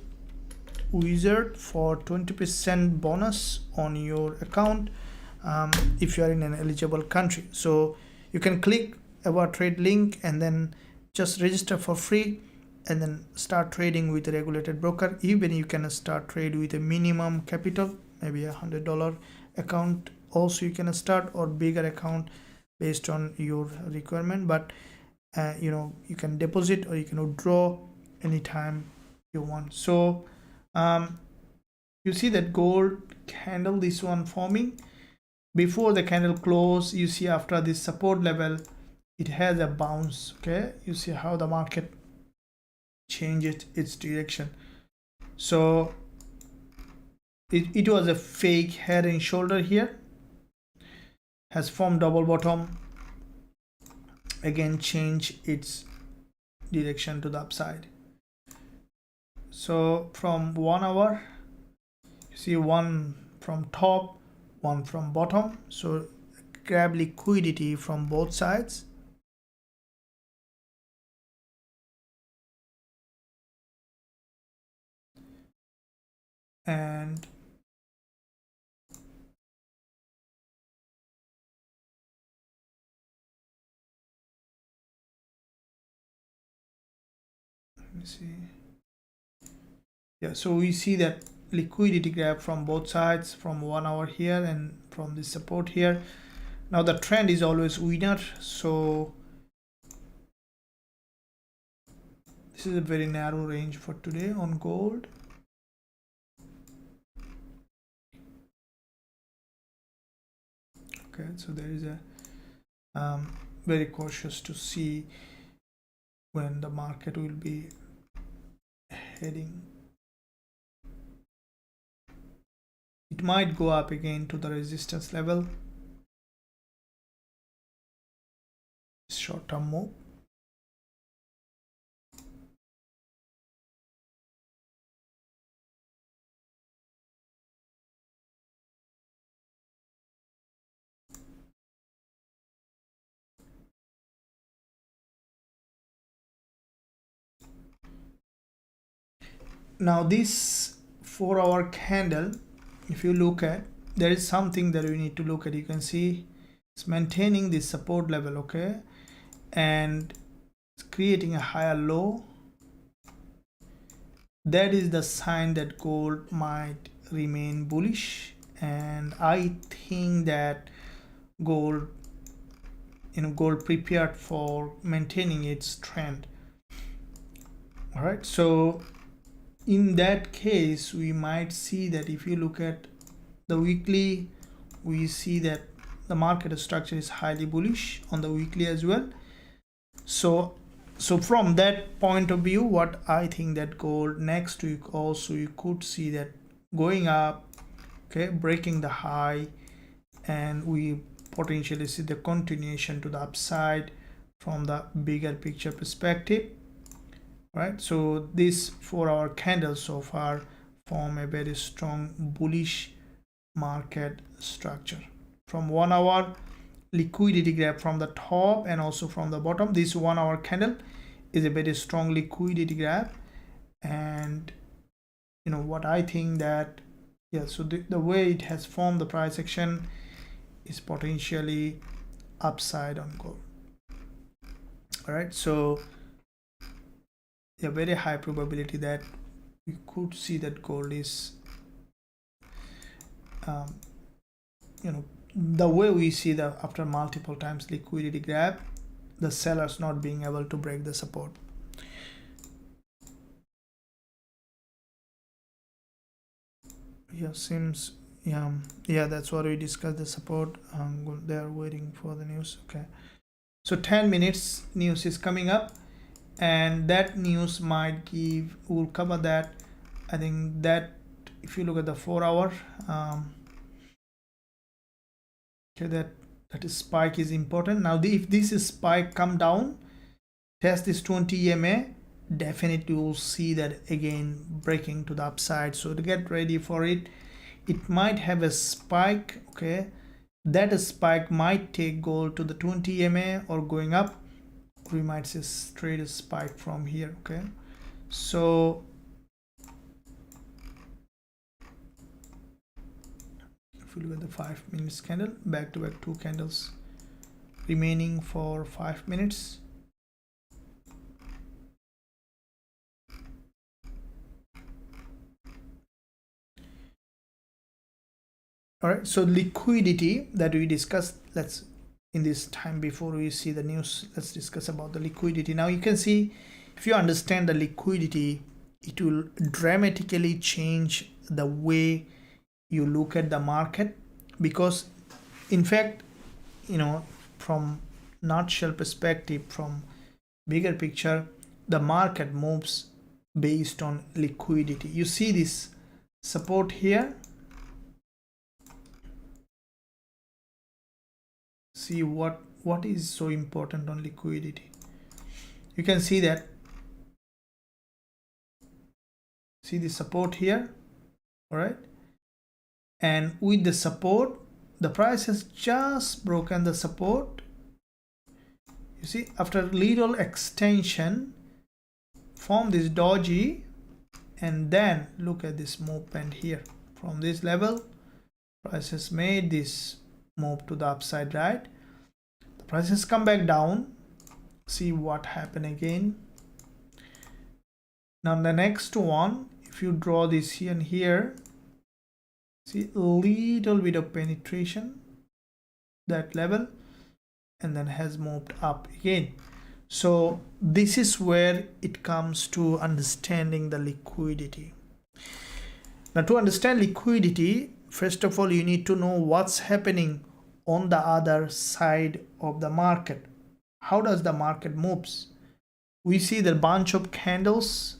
Wizard for 20% bonus on your account if you are in an eligible country. So you can click Trade link and then just register for free, and then start trading with a regulated broker. Even you can start trade with a minimum capital, maybe $100 account also you can start, or bigger account based on your requirement. But you can deposit or you can withdraw anytime you want. So you see that gold candle, this one forming before the candle close. You see after this support level it has a bounce. Okay, you see how the market changes its direction. So it was a fake head and shoulder here, has formed double bottom, again change its direction to the upside. So from 1 hour you see one from top, one from bottom. So grab liquidity from both sides. And let me see. Yeah, so we see that liquidity grab from both sides, from 1 hour here and from the support here. Now the trend is always winner, so this is a very narrow range for today on gold. Okay, so there is a very cautious to see when the market will be heading. It might go up again to the resistance level. Short-term move. Now this 4 hour candle, if you look at, there is something that we need to look at. You can see it's maintaining this support level, okay, and it's creating a higher low. That is the sign that gold might remain bullish, and I think that gold prepared for maintaining its trend. All right, so in that case we might see that if you look at the weekly, we see that the market structure is highly bullish on the weekly as well. So from that point of view, what I think that gold next week also you could see that going up, okay, breaking the high, and we potentially see the continuation to the upside from the bigger picture perspective, right? So this 4-hour candle so far form a very strong bullish market structure. From 1 hour liquidity grab from the top and also from the bottom, this 1 hour candle is a very strong liquidity grab. And you know what I think that, yeah, so the way it has formed the price action is potentially upside on gold. All right, so a very high probability that we could see that gold is you know, the way we see that after multiple times liquidity grab, the sellers not being able to break the support. Yeah, seems, yeah, that's what we discussed, the support. They are waiting for the news. Okay, so 10 minutes news is coming up, and that news might give, we'll cover that. I think that if you look at the 4 hour, okay, that is spike is important. Now if this is spike come down, test this 20 EMA, definitely will see that again breaking to the upside. So to get ready for it, it might have a spike. Okay, that spike might take gold to the 20 EMA or going up. We might see straight a spike from here. Okay, so if you look at the 5 minutes candle, back to back 2 candles remaining for 5 minutes. All right, so liquidity that we discussed, let's, in this time before we see the news, let's discuss about the liquidity. Now you can see, if you understand the liquidity, it will dramatically change the way you look at the market, because in fact, you know, from nutshell perspective, from bigger picture, the market moves based on liquidity. You see this support here, see what is so important on liquidity. You can see that, see the support here. All right, and with the support, the price has just broken the support. You see, after little extension, form this doji, and then look at this movement here. From this level, price has made this move to the upside, right? The price has come back down. See what happened again. Now the next one, if you draw this here and here, see a little bit of penetration, that level, and then has moved up again. So this is where it comes to understanding the liquidity. Now to understand liquidity, first of all, you need to know what's happening on the other side of the market. How does the market moves? We see the bunch of candles,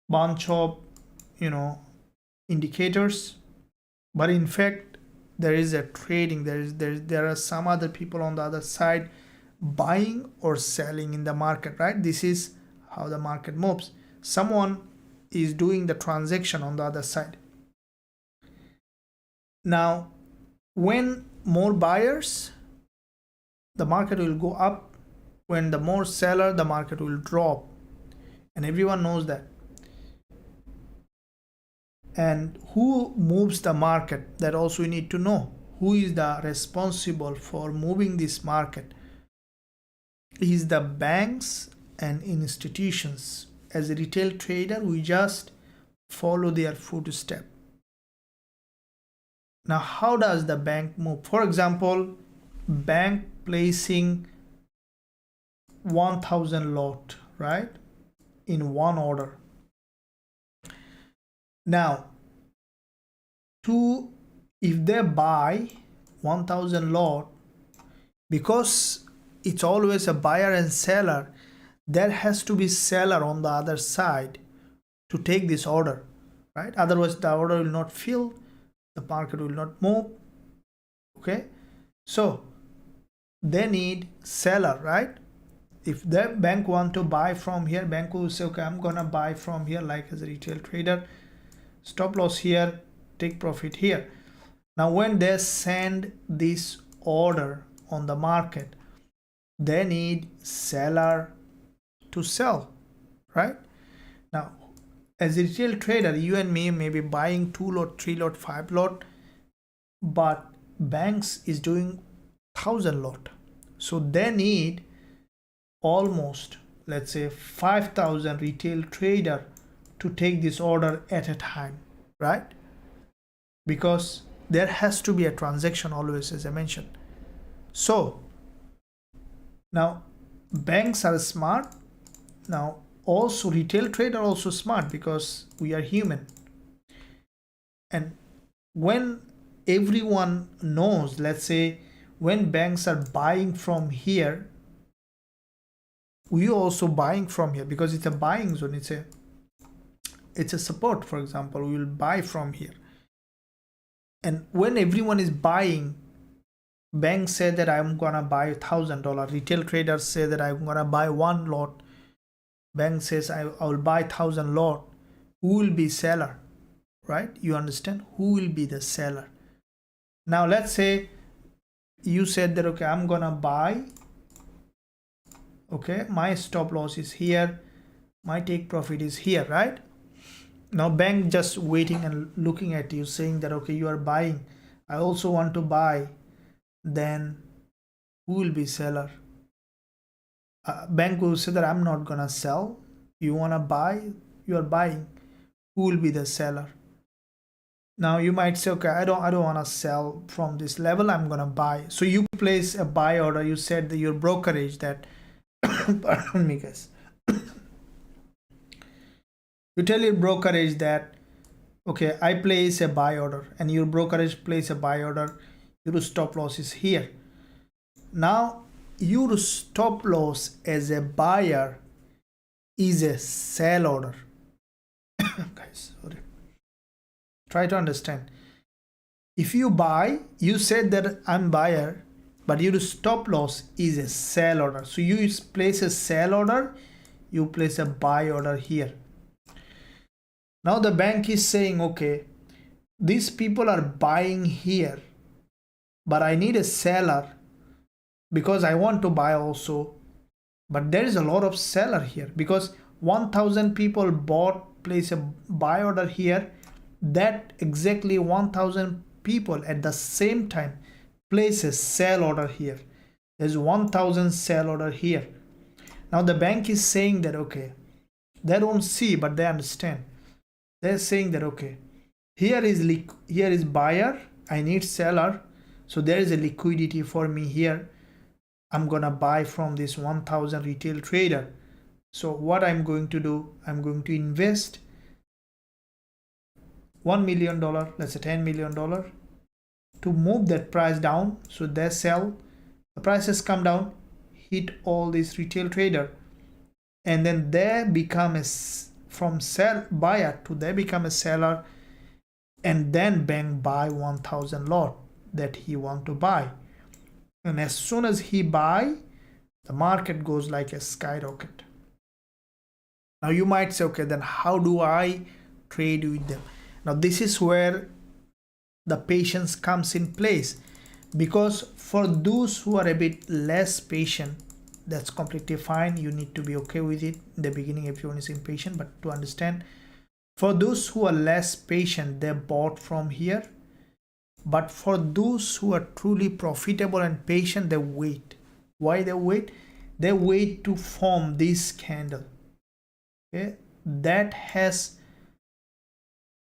bunch of, you know, indicators, but in fact there is a trading, there are some other people on the other side buying or selling in the market, right? This is how the market moves. Someone is doing the transaction on the other side. Now when more buyers, the market will go up. When the more seller, the market will drop, and everyone knows that. And who moves the market, that also you need to know. Who is the responsible for moving this market? Is the banks and institutions. As a retail trader, we just follow their footstep. Now how does the bank move? For example, bank placing 1000 lot, right, in one order. Now if they buy 1000 lot, because it's always a buyer and seller, there has to be seller on the other side to take this order, right? Otherwise the order will not fill, the market will not move. Okay, so they need seller, right? If the bank want to buy from here, bank will say, okay, I'm gonna buy from here, like as a retail trader, stop loss here, take profit here. Now when they send this order on the market, they need seller to sell, right? Now as a retail trader, you and me may be buying 2 lot, 3 lot, 5 lot, but banks is doing 1,000 lot. So they need almost, let's say, 5,000 retail trader to take this order at a time, right? Because there has to be a transaction always, as I mentioned. So now banks are smart. Now also retail trader also smart, because we are human. And when everyone knows, let's say when banks are buying from here, we also buying from here, because it's a buying zone, it's a support. For example, we will buy from here. And when everyone is buying, banks say that I'm gonna buy $1,000, retail traders say that I'm gonna buy 1 lot, bank says I will buy 1,000 lot. Who will be seller, right? You understand? Who will be the seller? Now let's say you said that, okay, I'm gonna buy, okay, my stop loss is here, my take profit is here, right? Now bank just waiting and looking at you, saying that, okay, you are buying, I also want to buy. Then who will be seller? Bank will say that I'm not gonna sell. You wanna buy, you are buying. Who will be the seller? Now you might say, okay, I don't want to sell from this level, I'm gonna buy. So you place a buy order. You said that your brokerage that pardon me guys, you tell your brokerage that, okay, I place a buy order, and your brokerage place a buy order. Your stop loss is here. Now your stop loss as a buyer is a sell order. Guys, sorry. Try to understand. If you buy, you said that I'm buyer, but your stop loss is a sell order. So you place a sell order, you place a buy order here. Now the bank is saying, okay, these people are buying here, but I need a seller because I want to buy also. But there is a lot of seller here, because 1,000 people bought, place a buy order here. That exactly 1,000 people at the same time place a sell order here. There's 1,000 sell order here. Now the bank is saying that, okay, they don't see, but they understand. They're saying that, okay, here is buyer, I need seller, so there is a liquidity for me here. I'm gonna buy from this 1,000 retail trader. So what I'm going to do, I'm going to invest $1 million, let's say $10 million, to move that price down. So they sell, the prices come down, hit all these retail trader, and then they become a from sell buyer to they become a seller, and then bank buy 1,000 lot that he want to buy. And as soon as he buy, the market goes like a skyrocket. Now you might say, okay, then how do I trade with them? Now this is where the patience comes in place, because for those who are a bit less patient, that's completely fine. You need to be okay with it. In the beginning, everyone is impatient, but to understand, for those who are less patient, they bought from here. But for those who are truly profitable and patient, they wait. Why they wait? They wait to form this candle. Okay, that has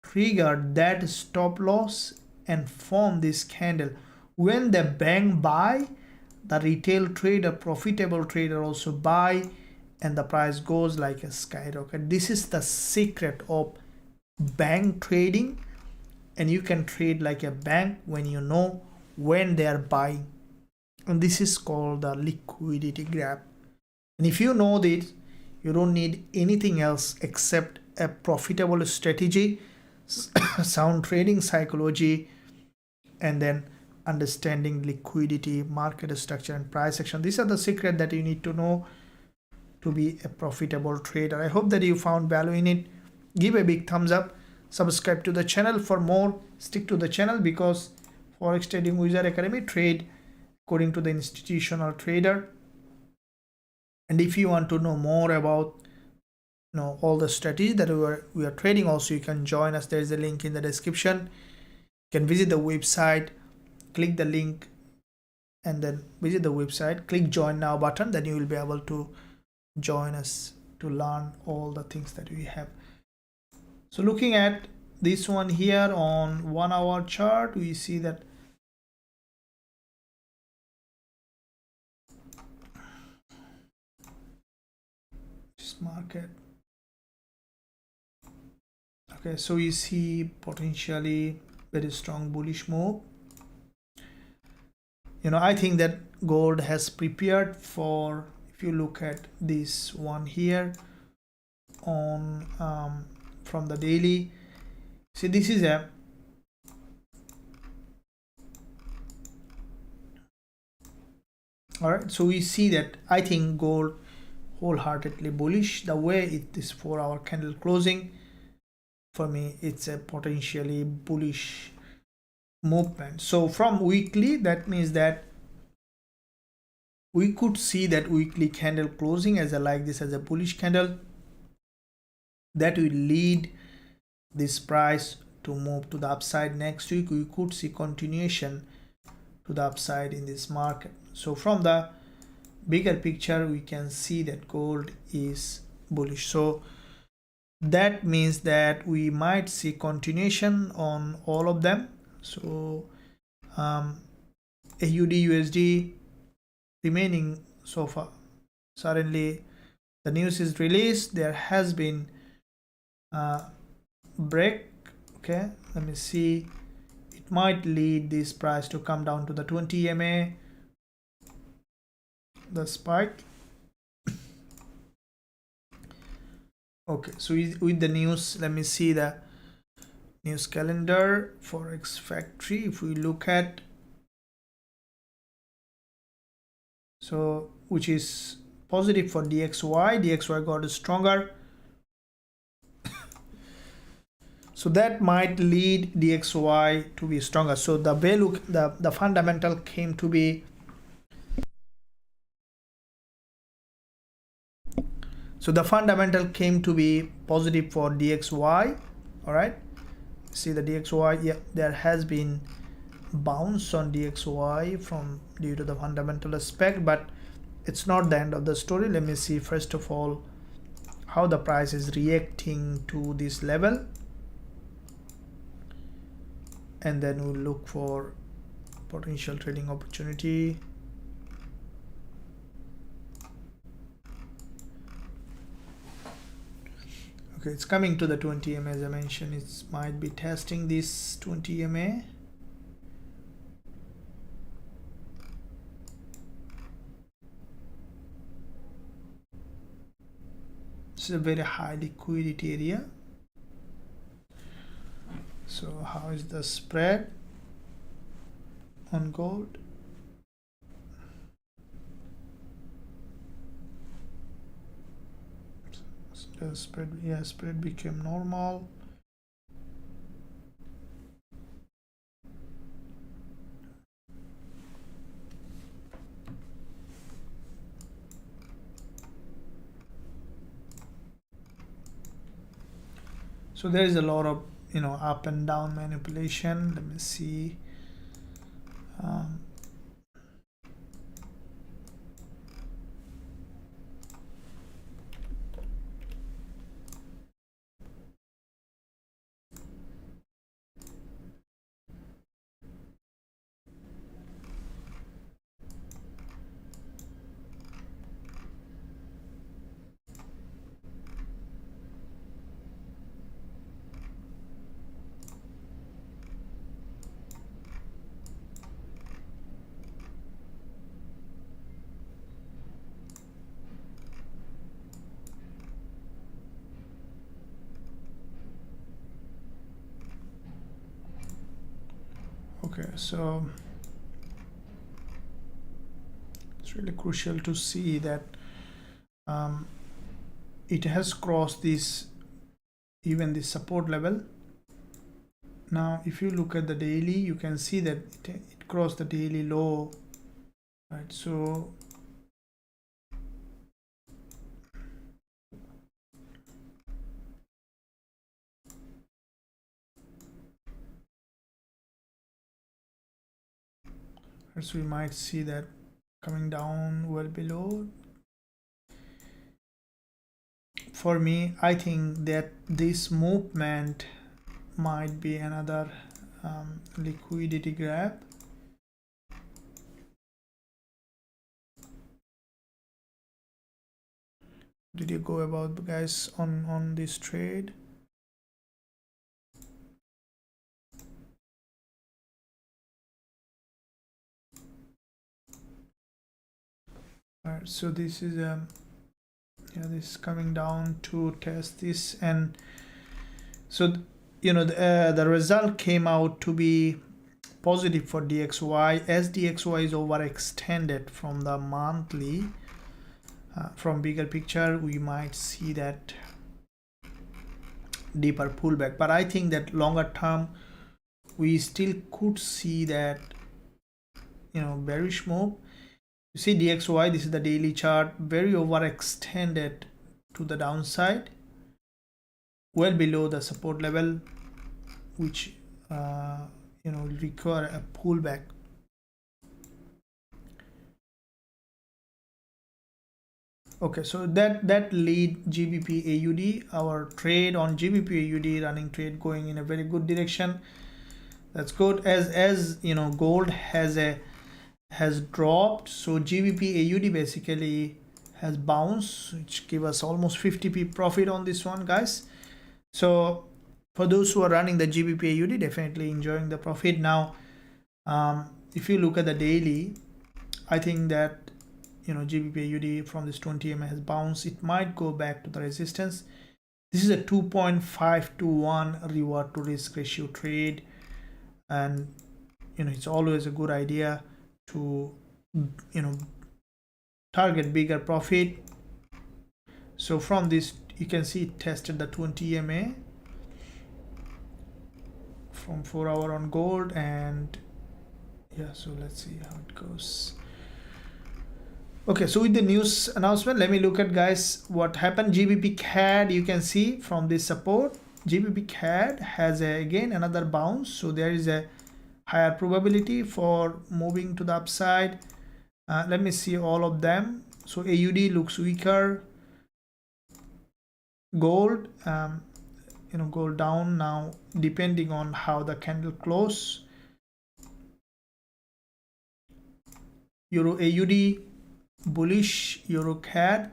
triggered that stop loss and form this candle. When the bank buy, the retail trader, profitable trader also buy, and the price goes like a skyrocket. This is the secret of bank trading, and you can trade like a bank when you know when they are buying. And this is called the liquidity gap. And if you know this, you don't need anything else except a profitable strategy, sound trading psychology, and then understanding liquidity, market structure, and price action. These are the secret that you need to know to be a profitable trader. I hope that you found value in it. Give a big thumbs up, subscribe to the channel for more. Stick to the channel because Forex Trading Wizard Academy trade according to the institutional trader. And if you want to know more about all the strategies that we are trading, also you can join us. There is a link in the description. You can visit the website, click the link, and then visit the website, click join now button, then you will be able to join us to learn all the things that we have. So looking at this one here on 1 hour chart, we see that this market, okay, so you see potentially very strong bullish move. I think that gold has prepared for, if you look at this one here on from the daily, see this is a all right, so we see that I think gold wholeheartedly bullish. The way it is 4 hour candle closing, for me it's a potentially bullish movement. So from weekly, that means that we could see that weekly candle closing as this as a bullish candle that will lead this price to move to the upside. Next week we could see continuation to the upside in this market. So from the bigger picture we can see that gold is bullish. So that means that we might see continuation on all of them. So AUD USD remaining so far. Suddenly the news is released, there has been break. Okay, let me see, it might lead this price to come down to the 20 EMA, the spike. Okay, so with the news, let me see the news calendar. Forex Factory, if we look at, so which is positive for DXY got stronger. So that might lead DXY to be stronger. So the value, the fundamental came to be, so the fundamental came to be positive for DXY. All right, see the DXY, yeah, there has been bounce on DXY from due to the fundamental aspect, but it's not the end of the story. Let me see first of all how the price is reacting to this level, and then we'll look for potential trading opportunity. Okay, it's coming to the 20 EMA. As I mentioned, it might be testing this 20 EMA. It's a very high liquidity area. So how is the spread on gold? The spread, yeah, spread became normal. So there is a lot of up and down manipulation. Let me see. Okay, so It's really crucial to see that it has crossed this, even this support level. Now if you look at the daily, you can see that it crossed the daily low, right? So we might see that coming down well below. For me, I think that this movement might be another liquidity grab. Did you go about, guys, on this trade? All right, so this is yeah, this is coming down to test this, and so you know the result came out to be positive for DXY, as DXY is overextended from the monthly. From bigger picture, we might see that deeper pullback, but I think that longer term we still could see that, you know, bearish move. You see DXY, this is the daily chart, very overextended to the downside, well below the support level, which you know, will require a pullback. Okay, so that lead GBP AUD, our trade on GBP AUD, running trade going in a very good direction. That's good. As you know, gold has dropped, so GBP AUD basically has bounced, which give us almost 50p profit on this one, guys. So for those who are running the GBP AUD, definitely enjoying the profit. Now if you look at the daily, I think that, you know, GBP AUD from this 20 MA has bounced. It might go back to the resistance. This is a 2.5 to 1 reward to risk ratio trade, and you know, it's always a good idea to, you know, target bigger profit. So from this, you can see it tested the 20 MA from 4 hour on gold, and yeah, so let's see how it goes. Okay, so with the news announcement, let me look at, guys, what happened. GBP CAD, you can see from this support, GBP CAD has again another bounce, so there is a higher probability for moving to the upside. Let me see all of them. So AUD looks weaker. Gold, you know, gold down now, depending on how the candle close. Euro AUD bullish, Euro CAD.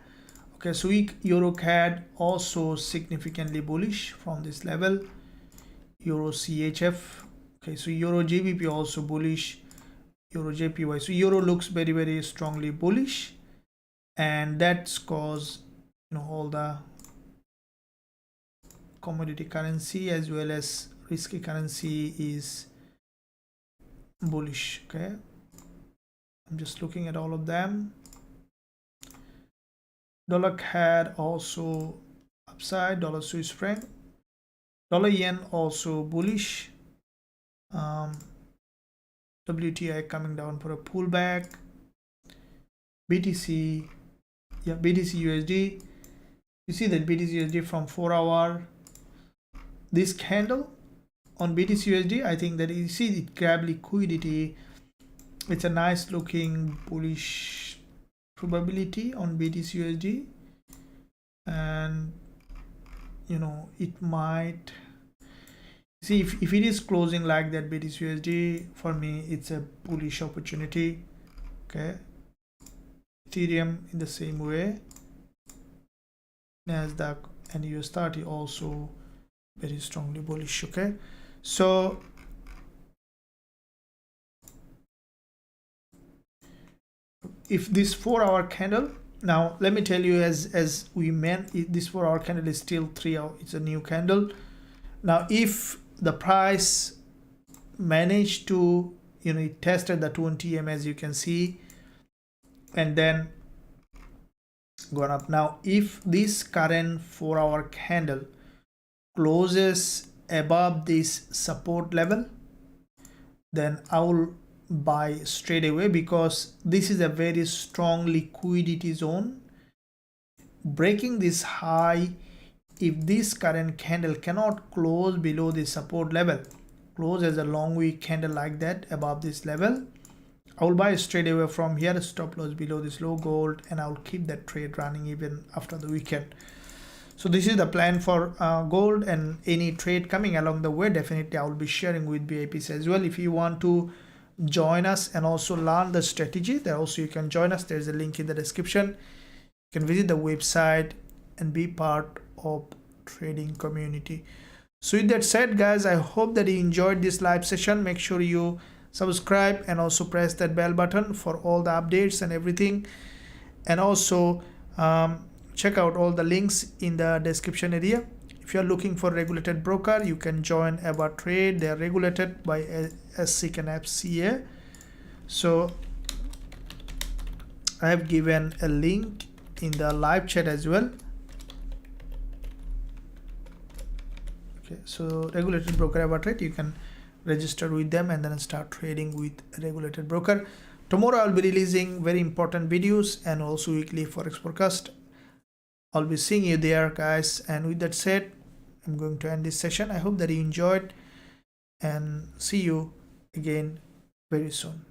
Okay, so weak Euro CAD also significantly bullish from this level. Euro CHF. Okay, so Euro GBP also bullish, Euro JPY. So Euro looks very, very strongly bullish, and that's cause, you know, all the commodity currency as well as risky currency is bullish. Okay, I'm just looking at all of them. Dollar CAD also upside, dollar Swiss franc, dollar yen also bullish. WTI coming down for a pullback. BTC, yeah, BTC USD. You see that BTC USD from 4 hour, this candle on BTC USD, I think that you see it grab liquidity. It's a nice looking bullish probability on BTC USD, and you know, it might see if it is closing like that, BTC USD, for me it's a bullish opportunity. Okay, Ethereum in the same way, NASDAQ and US30 also very strongly bullish. Okay, so if this 4 hour candle, now let me tell you, as we meant, this 4 hour candle is still 3 hour, it's a new candle. Now if the price managed to, you know, it tested the 20 MA, as you can see, and then gone up. Now if this current 4-hour candle closes above this support level, then I will buy straight away, because this is a very strong liquidity zone. Breaking this high, if this current candle cannot close below the support level, close as a long wick candle like that above this level, I will buy straight away from here, stop loss below this low gold, and I will keep that trade running even after the weekend. So this is the plan for gold, and any trade coming along the way, definitely I will be sharing with VIPs as well. If you want to join us and also learn the strategy, there also you can join us. There's a link in the description. You can visit the website and be part of trading community. So with that said, guys, I hope that you enjoyed this live session. Make sure you subscribe and also press that bell button for all the updates and everything, and also check out all the links in the description area. If you are looking for regulated broker, you can join Trade. They are regulated by SEC and FCA. So I have given a link in the live chat as well. Okay, so regulated broker Trade, you can register with them and then start trading with a regulated broker. Tomorrow I'll be releasing very important videos and also weekly forex forecast. I'll be seeing you there, guys. And with that said, I'm going to end this session. I hope that you enjoyed, and see you again very soon.